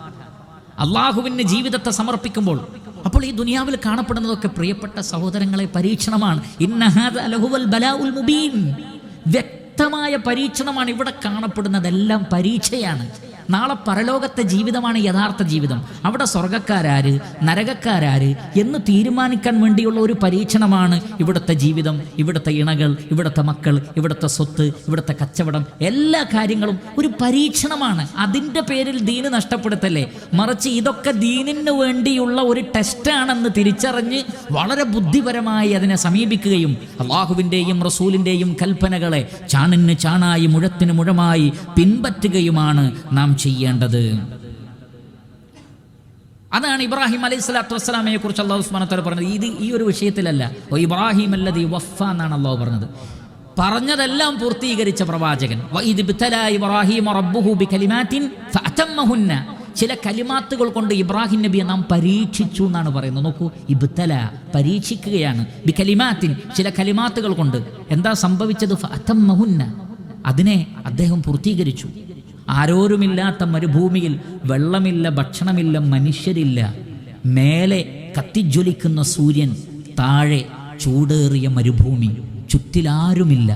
S1: അള്ളാഹുവിന് ജീവിതത്തെ സമർപ്പിക്കുമ്പോൾ അപ്പോൾ ഈ ദുനിയാവിൽ കാണപ്പെടുന്നതൊക്കെ പ്രിയപ്പെട്ട സഹോദരങ്ങളെ പരീക്ഷണമാണ്. ഇന്ന ഹാദാ ലഹുവൽ ബലാഉൽ മുബീൻ, വ്യക്തമായ പരീക്ഷണമാണ്. ഇവിടെ കാണപ്പെടുന്നതെല്ലാം പരീക്ഷയാണ്. നാളെ പരലോകത്തെ ജീവിതമാണ് യഥാർത്ഥ ജീവിതം. അവിടെ സ്വർഗക്കാരാര് നരകക്കാരാര് എന്ന് തീരുമാനിക്കാൻ വേണ്ടിയുള്ള ഒരു പരീക്ഷണമാണ് ഇവിടുത്തെ ജീവിതം, ഇവിടുത്തെ ഇണകൾ, ഇവിടുത്തെ മക്കൾ, ഇവിടുത്തെ സ്വത്ത്, ഇവിടുത്തെ കച്ചവടം, എല്ലാ കാര്യങ്ങളും ഒരു പരീക്ഷണമാണ്. അതിൻ്റെ പേരിൽ ദീന് നഷ്ടപ്പെടുത്തല്ലേ, മറിച്ച് ഇതൊക്കെ ദീനിന് വേണ്ടിയുള്ള ഒരു ടെസ്റ്റാണെന്ന് തിരിച്ചറിഞ്ഞ് വളരെ ബുദ്ധിപരമായി അതിനെ സമീപിക്കുകയും അള്ളാഹുവിൻ്റെയും റസൂലിൻ്റെയും കൽപ്പനകളെ ചാണിന് ചാണായി മുഴത്തിന് മുഴമായി പിൻപറ്റുകയുമാണ് നാം ചെയ്യേണ്ടത്. അതാണ് ഇബ്രാഹിം അലൈഹിസ്സലാത്തു വസ്സലാമയെ കുറിച്ച് അല്ലാഹു സുബ്ഹാനഹു വ തആല പറഞ്ഞത്. ഇത് ഈ ഒരു വിഷയത്തിലല്ല. ഓ ഇബ്രാഹിം അല്ലദീ വഫ എന്നാണ് അല്ലാഹു പറഞ്ഞത്. പറഞ്ഞതെല്ലാം പൂർത്തീകരിച്ച പ്രവാചകൻ. വഇദ് ഇബ്തലാ ഇബ്രാഹിം റബ്ബുഹു ബികലിമാത്തിൻ ഫഅതമ്മഹുന്ന, ചില കലിമാത്തുകൾ കൊണ്ട് ഇബ്രാഹിം നബിയെ നാം പരീക്ഷിച്ചു എന്നാണ് പറയുന്നത്. നോക്കൂ, ഇബ്തല, പരീക്ഷിക്കുകയാണ്. ബികലിമാത്തിൻ, ചില കലിമാത്തുകൾ കൊണ്ട്. എന്താ സംഭവിച്ചത്? ഫഅതമ്മഹുന്ന, അതിനെ അദ്ദേഹം പൂർത്തീകരിച്ചു. ആരോരുമില്ലാത്ത മരുഭൂമിയിൽ വെള്ളമില്ല, ഭക്ഷണമില്ല, മനുഷ്യരില്ല, മേലെ കത്തിജ്വലിക്കുന്ന സൂര്യൻ, താഴെ ചൂടേറിയ മരുഭൂമി, ചുറ്റിലാരുമില്ല.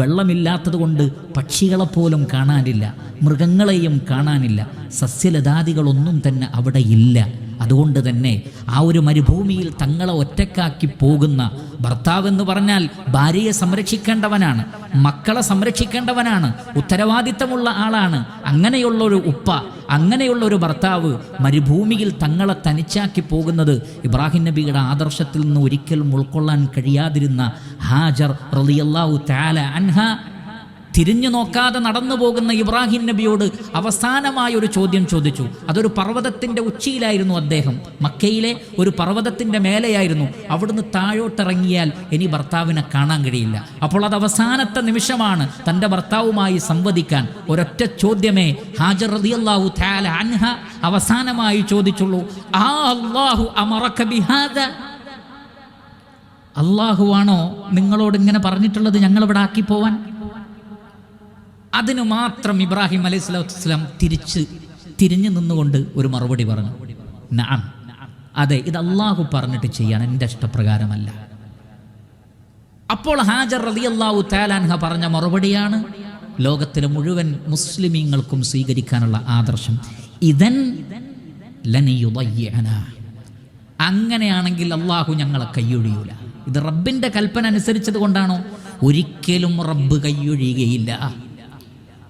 S1: വെള്ളമില്ലാത്തത് കൊണ്ട് പക്ഷികളെപ്പോലും കാണാനില്ല, മൃഗങ്ങളെയും കാണാനില്ല, സസ്യലതാദികളൊന്നും തന്നെ അവിടെ ഇല്ല. അതുകൊണ്ട് തന്നെ ആ ഒരു മരുഭൂമിയിൽ തങ്ങളെ ഒറ്റക്കാക്കി പോകുന്ന ഭർത്താവെന്ന് പറഞ്ഞാൽ ഭാര്യയെ സംരക്ഷിക്കേണ്ടവനാണ്, മക്കളെ സംരക്ഷിക്കേണ്ടവനാണ്, ഉത്തരവാദിത്തമുള്ള ആളാണ്. അങ്ങനെയുള്ളൊരു ഉപ്പ, അങ്ങനെയുള്ളൊരു ഭർത്താവ് മരുഭൂമിയിൽ തങ്ങളെ തനിച്ചാക്കി പോകുന്നത് ഇബ്രാഹിം നബിയുടെ ആദർശത്തിൽ നിന്ന് ഒരിക്കലും ഉൾക്കൊള്ളാൻ കഴിയാതിരുന്ന ഹാജർ റളിയല്ലാഹു തആല അൻഹ തിരിഞ്ഞു നോക്കാതെ നടന്നു പോകുന്ന ഇബ്രാഹിം നബിയോട് അവസാനമായ ഒരു ചോദ്യം ചോദിച്ചു. അതൊരു പർവ്വതത്തിൻ്റെ ഉച്ചിയിലായിരുന്നു. അദ്ദേഹം മക്കയിലെ ഒരു പർവ്വതത്തിൻ്റെ മേലെയായിരുന്നു. അവിടുന്ന് താഴോട്ടിറങ്ങിയാൽ ഇനി ഭർത്താവിനെ കാണാൻ കഴിയില്ല. അപ്പോൾ അത് അവസാനത്തെ നിമിഷമാണ് തൻ്റെ ഭർത്താവുമായി സംവദിക്കാൻ. ഒരൊറ്റ ചോദ്യമേ ഹാജർ റളിയല്ലാഹു തആല അൻഹ അവസാനമായി ചോദിച്ചുള്ളൂ, ആ അല്ലാഹു അമറക ബിഹാദ, അല്ലാഹുവാണോ നിങ്ങളോട് ഇങ്ങനെ പറഞ്ഞിട്ടുള്ളത് ഞങ്ങളിവിടെ ആക്കി പോവാൻ? അതിനു മാത്രം ഇബ്രാഹിം അലൈഹി സ്വലാത്തു വസ്സലാം തിരിഞ്ഞു നിന്നുകൊണ്ട് ഒരു മറുപടി പറഞ്ഞു, നഅം, അതെ, ഇത് അള്ളാഹു പറഞ്ഞിട്ട് ചെയ്യാൻ, എൻ്റെ ഇഷ്ടപ്രകാരമല്ല. അപ്പോൾ ഹാജർ റളിയല്ലാഹു തആല അൻഹ പറഞ്ഞ മറുപടിയാണ് ലോകത്തിലെ മുഴുവൻ മുസ്ലിമീങ്ങൾക്കും സ്വീകരിക്കാനുള്ള ആദർശം. ഇദൻ ലൻ യുദയ്യിഅന, അങ്ങനെയാണെങ്കിൽ അള്ളാഹു ഞങ്ങളെ കൈയൊഴിയൂല. ഇത് റബ്ബിൻ്റെ കൽപ്പന അനുസരിച്ചത് കൊണ്ടാണോ? ഒരിക്കലും റബ്ബ് കൈയൊഴിയുകയില്ല,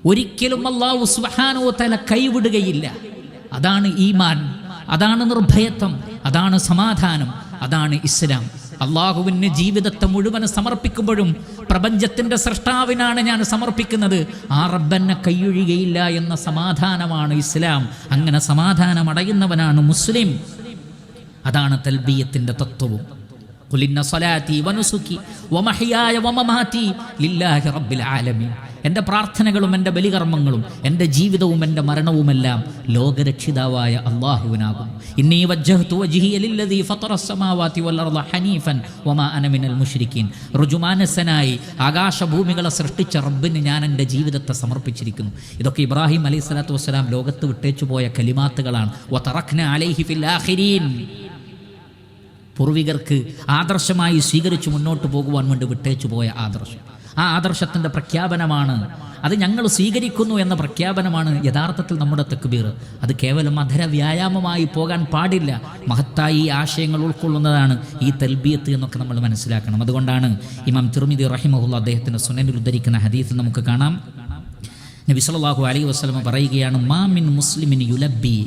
S1: ഒരിക്കലും അല്ലാഹു സുബ്ഹാനഹു വ തആല കൈവിടുകയില്ല. അതാണ് ഈമാൻ, അതാണ് നിർഭയത്വം, അതാണ് സമാധാനം, അതാണ് ഇസ്ലാം. അള്ളാഹുവിന് ജീവിതത്തെ മുഴുവൻ സമർപ്പിക്കുമ്പോഴും പ്രപഞ്ചത്തിൻ്റെ സൃഷ്ടാവിനാണ് ഞാൻ സമർപ്പിക്കുന്നത്, ആ റബ്ബെന്നെ കൈയൊഴിയുകയില്ല എന്ന സമാധാനമാണ് ഇസ്ലാം. അങ്ങനെ സമാധാനം അടയുന്നവനാണ് മുസ്ലിം. അതാണ് തൽബിയത്തിൻ്റെ തത്വവും. ഖുൽ ഇന്ന സ്വലാത്തി വനുസുക്കി വമഹ്യായ വമമാതി ലില്ലാഹി റബ്ബിൽ ആലമീൻ. എൻ്റെ പ്രാർത്ഥനകളും എൻ്റെ ബലികർമ്മങ്ങളും എൻ്റെ ജീവിതവും എൻ്റെ മരണവുമെല്ലാം ലോകരക്ഷിതാവായ അള്ളാഹുവിനാകും. ഇന്നി വജ്ജഹ്തു വജ്ഹിയ ലില്ലദീ ഫത്തറസ് സമാവാതി വൽ അർള ഹനീഫൻ വമാ അന മിനൽ മുശ്രിക്കീൻ. റുജുമാനസനായി ആകാശഭൂമികളെ സൃഷ്ടിച്ച റബ്ബിന് ഞാൻ എൻ്റെ ജീവിതത്തെ സമർപ്പിച്ചിരിക്കുന്നു. ഇതൊക്കെ ഇബ്രാഹിം അലൈഹി സ്വലാത്തു വസ്സലാം ലോകത്ത് വിട്ടേച്ചു പോയ കലിമാത്തുകളാണ്. വതറക്ന അലൈഹി ഫിൽ ആഖിരീൻ, പൂർവികർക്ക് ആദർശമായി സ്വീകരിച്ചു മുന്നോട്ട് പോകുവാൻ വേണ്ടി വിട്ടേച്ചു പോയ ആദർശം. ആ ആദർശത്തിൻ്റെ പ്രഖ്യാപനമാണ്, അത് ഞങ്ങൾ സ്വീകരിക്കുന്നു എന്ന പ്രഖ്യാപനമാണ് യഥാർത്ഥത്തിൽ നമ്മുടെ തക്ബീർ. അത് കേവലം അധര വ്യായാമമായി പോകാൻ പാടില്ല. മഹത്തായി ആശയങ്ങൾ ഉൾക്കൊള്ളുന്നതാണ് ഈ തൽബിയത്ത് എന്നൊക്കെ നമ്മൾ മനസ്സിലാക്കണം. അതുകൊണ്ടാണ് ഇമാം തിർമിദി റഹിമഹുല്ലാഹ് അദ്ദേഹത്തിൻ്റെ സുനനിൽ ഉദ്ധരിക്കുന്ന ഹദീസിൽ നമുക്ക് കാണാം, നബി സല്ലല്ലാഹു അലൈഹി വസല്ലം പറയുകയാണ്, മാ മിൻ മുസ്ലിമിൻ യുലബ്ബി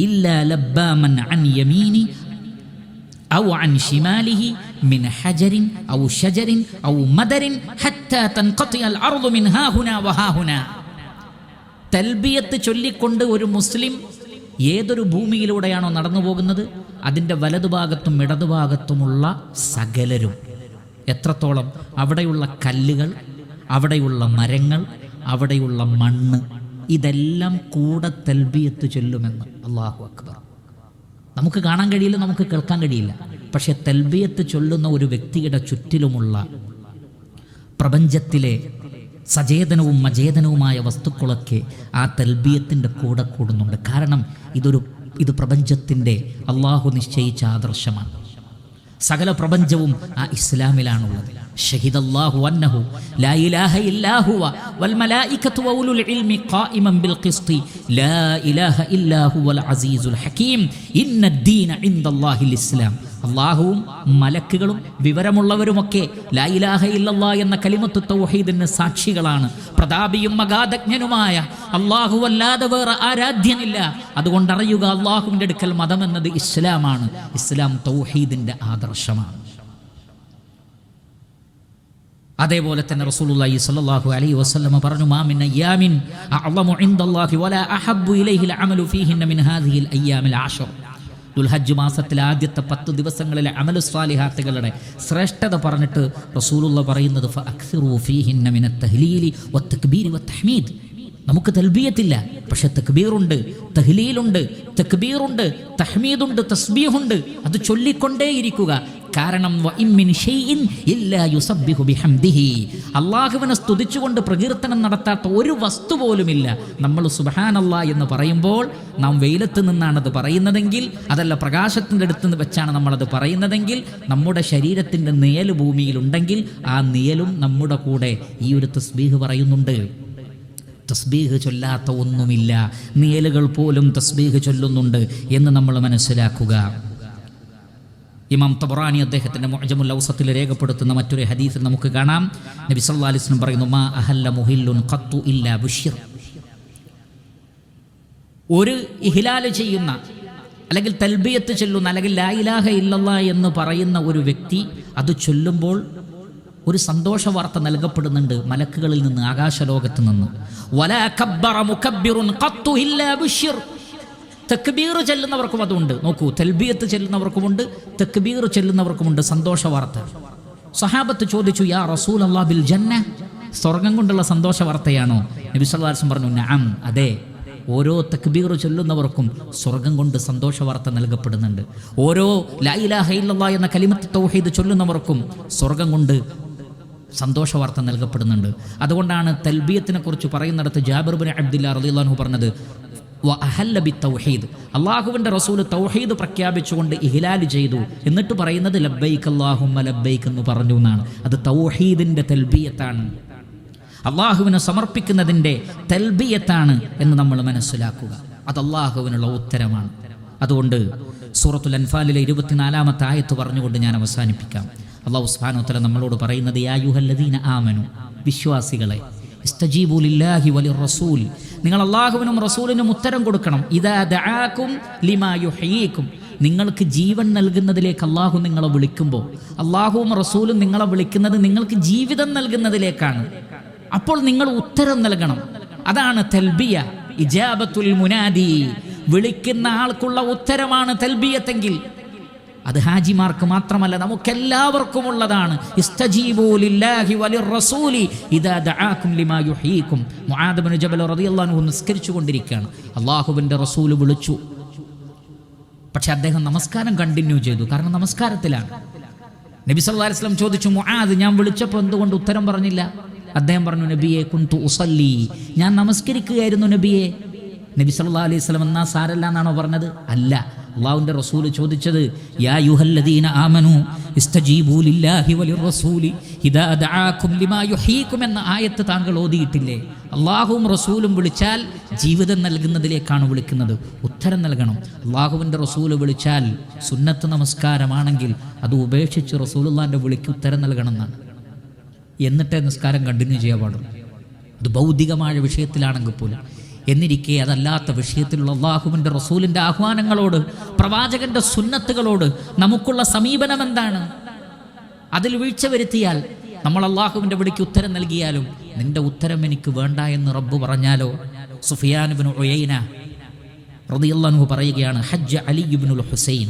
S1: ഇല്ലാ ലബ്ബാ മൻ അൻ യമീനി ഔ അൻ ശിമാലിഹി മിൻ ഹജരിൻ ഔ ഷജരിൻ ഔ മദരിൻ ഹത്താ തൻഖതിഅൽ അർളു മിൻ ഹാഹുനാ വഹാഹുനാ. തൽബിയത്ത് ചൊല്ലിക്കൊണ്ട് ഒരു മുസ്ലിം ഏതൊരു ഭൂമിയിലൂടെയാണോ നടന്നു പോകുന്നത് അതിൻ്റെ വലതുഭാഗത്തും ഇടതുഭാഗത്തുമുള്ള സകലരും, എത്രത്തോളം, അവിടെയുള്ള കല്ലുകൾ, അവിടെയുള്ള മരങ്ങൾ, അവിടെയുള്ള മണ്ണ്, ഇതെല്ലാം കൂടെ തൽബിയത്ത് ചൊല്ലുമെന്ന്. അല്ലാഹു അക്ബർ. നമുക്ക് കാണാൻ കഴിയില്ല, നമുക്ക് കേൾക്കാൻ കഴിയില്ല. പക്ഷെ തൽബിയത്ത് ചൊല്ലുന്ന ഒരു വ്യക്തിയുടെ ചുറ്റിലുമുള്ള പ്രപഞ്ചത്തിലെ സചേതനവും അചേതനവുമായ വസ്തുക്കളൊക്കെ ആ തൽബിയത്തിൻ്റെ കൂടെ കൂടുന്നുണ്ട്. കാരണം ഇത് പ്രപഞ്ചത്തിൻ്റെ അള്ളാഹു നിശ്ചയിച്ച ആദർശമാണ്. സകല പ്രപഞ്ചവും ആ ഇസ്ലാമിലാണുള്ളത്. ഷഹിദല്ലാഹു അന്നഹു ലാ ഇലാഹ ഇല്ലാ ഹുവ വൽ മലായികതു വഉലുൽ ഇൽമി ഖായിമൻ ബിൽ ഖിസ്തി ലാ ഇലാഹ ഇല്ലാ ഹുവൽ അസീസുൽ ഹകീം ഇന്നദ്ദീന ഇൻദല്ലാഹിൽ ഇസ്ലാം. അല്ലാഹുവും മലക്കുകളും വിവരമുള്ളവരുമൊക്കെ ലാ ഇലാഹ ഇല്ലല്ലാഹ് എന്ന കലിമത്തു തൗഹീദിന് സാക്ഷികളാണ്. പ്രതാപിയും മഗാധജ്ഞനുമായ അല്ലാഹു അല്ലാതെ വേറെ ആരാധ്യനില്ല. അതുകൊണ്ട് അറിയുക, അല്ലാഹുവിൻ്റെ അടുക്കൽ മതം എന്നത് ഇസ്ലാമാണ്. ഇസ്ലാം തൗഹീദിൻ്റെ ആദർശമാണ്. അതേപോലെ തന്നെ റസൂലുള്ളാഹി സ്വല്ലല്ലാഹു അലൈഹി വസല്ലം പറഞ്ഞു, മാ മിൻ അയ്യാമിൻ അഅ്ളമു ഇൻദല്ലാഹി വലാ അഹബ്ബു ഇലൈഹിൽ അമലു ഫീഹിന്ന മിൻ ഹാദിഹിൽ അയ്യാമിൽ അശ്ർ. ദുൽഹജ്ജ് മാസത്തിലെ ആദ്യത്തെ 10 ദിവസങ്ങളിലെ അമലു സ്വാലിഹാത്തുകളുടെ ശ്രേഷ്ഠത പറഞ്ഞിട്ട് റസൂലുള്ള പറയുന്നത്, ഫഅക്സിറു ഫീഹിന്ന മിനത് തഹ്ലീലി വത്തക്ബീരി വത്തഹ്മീദ്. നമുക്ക് തൽബിയത്തില്ല, പക്ഷെ തക്ബീറുണ്ട്, തഹ്ലീലുണ്ട്, തക്ബീറുണ്ട്, തഹ്മീദുണ്ട്, തസ്ബീഹുണ്ട്. അത് ചൊല്ലിക്കൊണ്ടേയിരിക്കുക. കാരണം വഇമ്മിൻ ഷൈഇൻ ഇല്ലാ യുസബ്ബിഹു ബിഹംദിഹി, അള്ളാഹുവിനെ സ്തുതിച്ചുകൊണ്ട് പ്രകീർത്തനം നടത്താത്ത ഒരു വസ്തു പോലുമില്ല. നമ്മൾ സുബ്ഹാനല്ലാഹ് എന്ന് പറയുമ്പോൾ നാം വെയിലത്ത് നിന്നാണത് പറയുന്നതെങ്കിൽ, അതല്ല പ്രകാശത്തിൻ്റെ അടുത്ത് വെച്ചാണ് നമ്മളത് പറയുന്നതെങ്കിൽ, നമ്മുടെ ശരീരത്തിൻ്റെ നിഴൽ ഭൂമിയിലുണ്ടെങ്കിൽ ആ നിഴലും നമ്മുടെ കൂടെ ഈ ഒരു തസ്ബീഹ് പറയുന്നുണ്ട്. തസ്ബീഹ് ചൊല്ലാത്ത ഒന്നുമില്ല, നിഴലുകൾ പോലും തസ്ബീഹ് ചൊല്ലുന്നുണ്ട് എന്ന് നമ്മൾ മനസ്സിലാക്കുക. ഇമാം തബറാനി അദ്ദേഹത്തിൻ്റെ മുഅ്ജമുൽ ഔസത്തിൽ രേഖപ്പെടുത്തുന്ന മറ്റൊരു ഹദീസിൽ നമുക്ക് കാണാം, നബി സല്ലല്ലാഹു അലൈഹി വസല്ലം പറയുന്നു, മാ അഹല്ല മുഹില്ലുൻ ഖത്തു ഇല്ലാ ബുശ്ർ. ഒരു ഇഹ്ലാൽ ചെയ്യുന്ന അല്ലെങ്കിൽ തൽബിയത്ത് ചൊല്ലുന്ന അല്ലെങ്കിൽ ലാ ഇലാഹ ഇല്ലല്ലാഹ് എന്ന് പറയുന്ന ഒരു വ്യക്തി അത് ചൊല്ലുമ്പോൾ ഒരു സന്തോഷ വാർത്ത നൽകപ്പെടുന്നുണ്ട് മലക്കുകളിൽ നിന്ന്, ആകാശലോകത്ത് നിന്ന്. വലാ കബ്ബറ മുകബ്ബിറുൻ ഖത്തു ഇല്ലാ ബുശ്ർ. തക്ബീർ ചെല്ലുന്നവർക്കും അതുണ്ട്. നോക്കൂ, തൽബിയത്ത് ചെല്ലുന്നവർക്കുമുണ്ട്, തക്ബീർ ചെല്ലുന്നവർക്കുമുണ്ട് സന്തോഷ വാർത്ത. സഹാബത്ത് ചോദിച്ചു, യാ റസൂലല്ലാഹ് ബിൽ ജന്ന, സ്വർഗം കൊണ്ടുള്ള സന്തോഷ വാർത്തയാണോ? നബി സല്ലല്ലാഹു അലൈഹി വസല്ലം പറഞ്ഞു, നഅം, അതെ. ഓരോ തക്ബീർ ചൊല്ലുന്നവർക്കും സ്വർഗം കൊണ്ട് സന്തോഷ വാർത്ത നൽകപ്പെടുന്നുണ്ട്. ഓരോ ലാ ഇലാഹ ഇല്ലല്ലാഹ് എന്ന കലിമത്ത് തൗഹീദ് ചൊല്ലുന്നവർക്കും സ്വർഗം കൊണ്ട് സന്തോഷ വാർത്ത നൽകപ്പെടുന്നുണ്ട്. അതുകൊണ്ടാണ് തൽബിയത്തിനെ കുറിച്ച് പറയുന്നിടത്ത് ജാബിർ ബിൻ അബ്ദുല്ലാ റളിയല്ലാഹു അൻഹു പറഞ്ഞത്, വഅഹല്ല ബിത്തൗഹീദ്, അല്ലാഹുവിൻ്റെ റസൂൽ തൗഹീദ് പ്രഖ്യാപിച്ചുകൊണ്ട് ഇഹ്ലാൽ ചെയ്തു, എന്നിട്ട് പറയുന്നത് ലബ്ബൈക അല്ലാഹുമ്മ ലബ്ബൈക എന്ന് പറഞ്ഞു എന്നാണ്. അത് തൗഹീദിൻ്റെ തൽബിയത്താണ്, അള്ളാഹുവിനെ സമർപ്പിക്കുന്നതിൻ്റെ തൽബിയത്താണ് എന്ന് നമ്മൾ മനസ്സിലാക്കുക. അത് അള്ളാഹുവിനുള്ള ഉത്തരമാണ്. അതുകൊണ്ട് സൂറത്തുൽ അൻഫാലിലെ 24-ാമത്തെ ആയത്ത് പറഞ്ഞുകൊണ്ട് ഞാൻ അവസാനിപ്പിക്കാം. അല്ലാഹു സുബ്ഹാനഹു വ തആല നമ്മളോട് പറയുന്നത്, യാ അയ്യുഹല്ലദീന ആമനു, വിശ്വാസികളെ, ഇസ്തജീബു ലില്ലാഹി വലിർറസൂൽ, നിങ്ങൾ അള്ളാഹുവിനും റസൂലിനും ഉത്തരം കൊടുക്കണം. ഇദാ ദആകും ലിമാ യുഹ്യീകും, നിങ്ങൾക്ക് ജീവൻ നൽകുന്നതിലേക്ക് അള്ളാഹു നിങ്ങളെ വിളിക്കുമ്പോൾ, അള്ളാഹുവും റസൂലും നിങ്ങളെ വിളിക്കുന്നത് നിങ്ങൾക്ക് ജീവിതം നൽകുന്നതിലേക്കാണ്. അപ്പോൾ നിങ്ങൾ ഉത്തരം നൽകണം. അതാണ് തൽബിയ, ഇജാബത്തുൽ മുനാദി, വിളിക്കുന്ന ആൾക്കുള്ള ഉത്തരമാണ് തൽബിയത്തെങ്കിൽ. അത് ഹാജിമാർക്ക് മാത്രമല്ല, നമുക്കെല്ലാവർക്കും ഉള്ളതാണ്. ഇസ്തജീബൂ ലില്ലാഹി വലിർറസൂലി ഇദാ ദആകും ലിമാ യുഹ്യീകും. മുആദ് ഇബ്നു ജബൽ റളിയല്ലാഹു അൻഹു നിസ്കരിച്ചു കൊണ്ടിരിക്കുകയാണ്. അള്ളാഹുവിൻ്റെ റസൂൽ വിളിച്ചു, പക്ഷെ അദ്ദേഹം നമസ്കാരം കണ്ടിന്യൂ ചെയ്തു, കാരണം നമസ്കാരത്തിലാണ്. നബി സല്ലല്ലാഹു അലൈഹി വസല്ലം ചോദിച്ചു, മുആദ്, ഞാൻ വിളിച്ചപ്പോൾ എന്തുകൊണ്ട് ഉത്തരം പറഞ്ഞില്ല? അദ്ദേഹം പറഞ്ഞു, നബിയെ കുന്തു ഉസല്ലി, ഞാൻ നമസ്കരിക്കുകയായിരുന്നു നബിയെ. നബി സല്ലല്ലാഹു അലൈഹി വസല്ലം എന്നാ സാരല്ല എന്നാണോ പറഞ്ഞത്? അല്ല. അല്ലാഹുവിൻ്റെ റസൂൽ ചോദിച്ചത്, യാ അയ്യുഹല്ലദീന ആമനു ഇസ്തജീബൂ ലില്ലാഹി വലിർറസൂലി ഇദാ ദആകും ലിമാ യുഹ്യീകും എന്ന ആയത്ത് താങ്കൾ ഓതിയിട്ടില്ലേ? അള്ളാഹുവും റസൂലും വിളിച്ചാൽ ജീവിതം നൽകുന്നതിലേക്കാണ് വിളിക്കുന്നത്, ഉത്തരം നൽകണം. അള്ളാഹുവിൻ്റെ റസൂൽ വിളിച്ചാൽ സുന്നത്ത് നമസ്കാരമാണെങ്കിൽ അത് ഉപേക്ഷിച്ച് റസൂലുള്ളാഹിൻ്റെ വിളിക്ക് ഉത്തരം നൽകണം എന്നാണ്. എന്നിട്ടേ നിസ്കാരം കണ്ടിന്യൂ ചെയ്യാൻ പാടുള്ളൂ. അത് ഭൗതികമായ വിഷയത്തിലാണെങ്കിൽ പോലും. എന്നിരിക്കെ അതല്ലാത്ത വിഷയത്തിലുള്ള അള്ളാഹുവിൻ്റെ റസൂലിൻ്റെ ആഹ്വാനങ്ങളോട്, പ്രവാചകൻ്റെ സുന്നത്തുകളോട് നമുക്കുള്ള സമീപനം എന്താണ്? അതിൽ വീഴ്ച വരുത്തിയാൽ, നമ്മൾ അള്ളാഹുവിൻ്റെ വിളിക്ക് ഉത്തരം നൽകിയാലും നിന്റെ ഉത്തരം എനിക്ക് വേണ്ട എന്ന് റബ്ബ് പറഞ്ഞാലോ? സുഫിയാൻ ഇബ്നു ഉയൈന റളിയല്ലാഹു അൻഹു പറയുകയാണ്, ഹജ്ജ അലി ഇബ്നുൽ ഹുസൈൻ,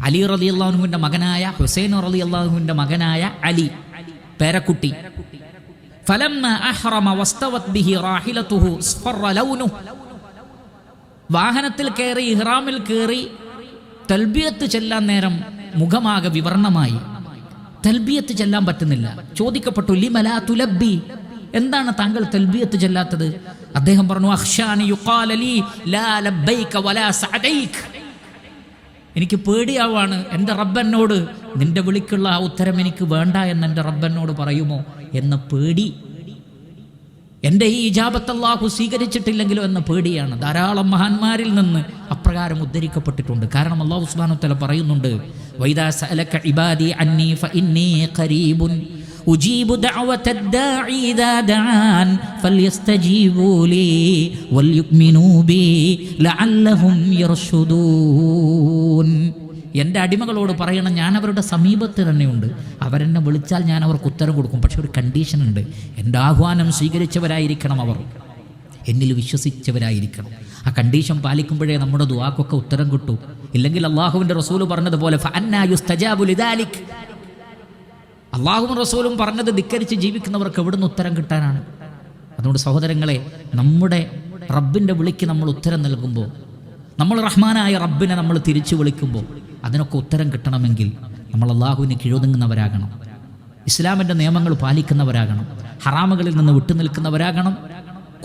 S1: അലി റളിയല്ലാഹു അൻഹുവിൻ്റെ മകനായ ഹുസൈൻ റളിയല്ലാഹു അൻഹുവിൻ്റെ മകനായ അലി, പേരക്കുട്ടി, ഫലമ്മ അഹ്റമ വസ്തവത് ബിഹി റാഹിലതുഹു സ്ഫറ ലൗനുഹു, വാഹനത്തിൽ കയറി ഇഹ്റാമിൽ കയറി തൽബിയത്ത് ചെല്ലാൻ നേരം മുഖമാകെ വിവർണമായി, തൽബിയത്ത് ചെല്ലാൻ പറ്റുന്നില്ല. ചോദിക്കപ്പെട്ടു, ലിമ ലാ തുലബ്ബി, എന്താണ് താങ്കൾ തൽബിയത്ത് ചെല്ലാത്തത്? അദ്ദേഹം പറഞ്ഞു, അഖ്ശാനി യുഖാല ലി ലാ ലബ്ബൈക വലാ സഅദൈക, എനിക്ക് പേടിയാവാണ്, എൻ്റെ റബ്ബനോട് നിന്റെ വിളിക്കുള്ള ആ ഉത്തരം എനിക്ക് വേണ്ട എന്ന് എൻ്റെ റബ്ബനോട് പറയുമോ എന്ന പേടി, എൻ്റെ ഈ ഇജാബത്ത് അല്ലാഹു സ്വീകരിച്ചിട്ടില്ലെങ്കിലോ എന്ന പേടിയാണ്. ധാരാളം മഹാന്മാരിൽ നിന്ന് അപ്രകാരം ഉദ്ധരിക്കപ്പെട്ടിട്ടുണ്ട്. കാരണം അല്ലാഹു സുബ്ഹാനഹു വ തആല പറയുന്നുണ്ട്, വൈദാ സഅലക ഇബാദി അന്നി ഫഇന്നി ഖരീബുൻ ഉജീബു ദഅവതദ് ദാഇ ഇദാ ദഅൻ ഫൽയസ്തജീബൂ ലി വൽയുഅ്മിനൂ ബി ലഅല്ലഹും യർഷുദൂൻ. എൻ്റെ അടിമകളോട് പറയണം, ഞാൻ അവരുടെ സമീപത്ത് തന്നെയുണ്ട്, അവരെന്നെ വിളിച്ചാൽ ഞാൻ അവർക്ക് ഉത്തരം കൊടുക്കും. പക്ഷെ ഒരു കണ്ടീഷൻ ഉണ്ട്, എൻ്റെ ആഹ്വാനം സ്വീകരിച്ചവരായിരിക്കണം, അവർ എന്നിൽ വിശ്വസിച്ചവരായിരിക്കണം. ആ കണ്ടീഷൻ പാലിക്കുമ്പോഴേ നമ്മുടെ ദുആക്കൊക്കെ ഉത്തരം കിട്ടൂ. ഇല്ലെങ്കിൽ അള്ളാഹുവിൻ്റെ റസൂൽ പറഞ്ഞതുപോലെ ഫഅന്നാ യുസ്തജാബു ലിദാലിക്, അള്ളാഹുവും റസൂലും പറഞ്ഞത് ധിക്കരിച്ച് ജീവിക്കുന്നവർക്ക് എവിടുന്ന് ഉത്തരം കിട്ടാനാണ്? അതുകൊണ്ട് സഹോദരങ്ങളെ, നമ്മുടെ റബ്ബിൻ്റെ വിളിക്ക് നമ്മൾ ഉത്തരം നൽകുമ്പോൾ, നമ്മൾ റഹ്മാനായ റബ്ബിനെ നമ്മൾ തിരിച്ചു വിളിക്കുമ്പോൾ അതിനൊക്കെ ഉത്തരം കിട്ടണമെങ്കിൽ നമ്മൾ അള്ളാഹുവിന് കീഴൊതുങ്ങുന്നവരാകണം, ഇസ്ലാമിൻ്റെ നിയമങ്ങൾ പാലിക്കുന്നവരാകണം, ഹറാമുകളിൽ നിന്ന് വിട്ടുനിൽക്കുന്നവരാകണം,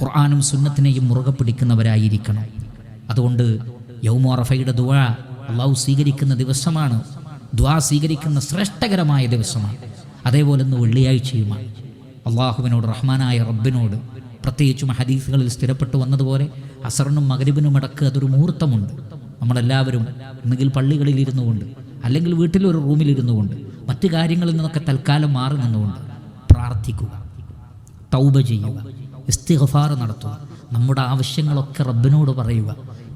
S1: ഖുർആനും സുന്നത്തിനെയും മുറുകെ പിടിക്കുന്നവരായിരിക്കണം. അതുകൊണ്ട് യൗമു അറഫയുടെ ദുആ അള്ളാഹു സ്വീകരിക്കുന്ന ദിവസമാണ്, ദുആ സ്വീകരിക്കുന്ന ശ്രേഷ്ഠകരമായ ദിവസമാണ്. അതേപോലെ ഇന്ന് വെള്ളിയാഴ്ചയുമാണ്. അള്ളാഹുവിനോട്, റഹ്മാനായ റബ്ബിനോട്, പ്രത്യേകിച്ചും ഹദീസുകളിൽ സ്ഥിരപ്പെട്ടു വന്നതുപോലെ അസറിനും മഗ്രിബിനും ഇടക്ക് അതൊരു മുഹൂർത്തമുണ്ട്. നമ്മളെല്ലാവരും ഒന്നുകിൽ പള്ളികളിൽ ഇരുന്നു കൊണ്ട്, അല്ലെങ്കിൽ വീട്ടിലൊരു റൂമിലിരുന്നു കൊണ്ട്, മറ്റു കാര്യങ്ങളിൽ നിന്നൊക്കെ തൽക്കാലം മാറി നിന്നുകൊണ്ട് പ്രാർത്ഥിക്കുക, തൗബ ചെയ്യുക, ഇസ്തിഗ്ഫാർ നടത്തുക, നമ്മുടെ ആവശ്യങ്ങളൊക്കെ റബ്ബിനോട് പറയുക.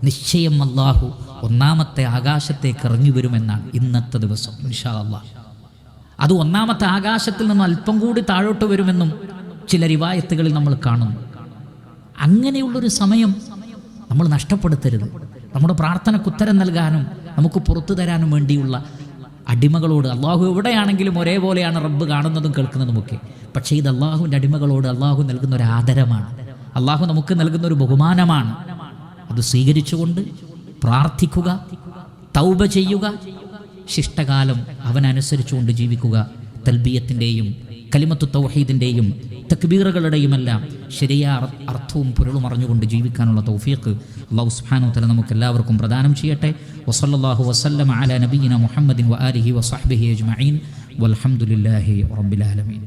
S1: നിശ്ചയം അല്ലാഹു ഒന്നാമത്തെ ആകാശത്തേക്ക് ഇറങ്ങി വരുമെന്നാണ് ഇന്നത്തെ ദിവസം ഇൻഷാ അല്ലാഹ്. അത് ഒന്നാമത്തെ ആകാശത്തിൽ നിന്ന് അല്പം കൂടി താഴോട്ട് വരുമെന്നും ചില റിവായത്തുകളിൽ നമ്മൾ കാണുന്നു. അങ്ങനെയുള്ളൊരു സമയം നമ്മൾ നഷ്ടപ്പെടുത്തരുത്. നമ്മുടെ പ്രാർത്ഥനയ്ക്ക് ഉത്തരം നൽകാനും നമുക്ക് പുറത്തു തരാനും വേണ്ടിയുള്ള അടിമകളോട്, അള്ളാഹു എവിടെയാണെങ്കിലും ഒരേപോലെയാണ് റബ്ബ് കാണുന്നതും കേൾക്കുന്നതുമൊക്കെ. പക്ഷേ ഇത് അള്ളാഹുവിൻ്റെ അടിമകളോട് അള്ളാഹു നൽകുന്ന ഒരു ആദരമാണ്, അള്ളാഹു നമുക്ക് നൽകുന്ന ഒരു ബഹുമാനമാണ്. അത് സ്വീകരിച്ചുകൊണ്ട് പ്രാർത്ഥിക്കുക, തൗബ ചെയ്യുക, ശിഷ്ടകാലം അവനനുസരിച്ചുകൊണ്ട് ജീവിക്കുക. തൽബിയത്തിൻ്റെയും കലിമത്തു തൗഹീദിൻ്റെയും തക്ബീറുകളുടെയുമെല്ലാം ശരിയായ അർത്ഥവും പൊരുളും അറിഞ്ഞുകൊണ്ട് ജീവിക്കാനുള്ള തൗഫീഖ് അല്ലാഹു സുബ്ഹാനഹു വ തആല നമുക്ക് എല്ലാവർക്കും പ്രദാനം ചെയ്യട്ടെ. വസല്ലല്ലാഹു വസല്ലമ അലാ നബിയിന മുഹമ്മദിൻ വആലിഹി വസഹ്ബിഹി അജ്മഈൻ വൽഹംദുലില്ലാഹി റബ്ബിൽ ആലമീൻ.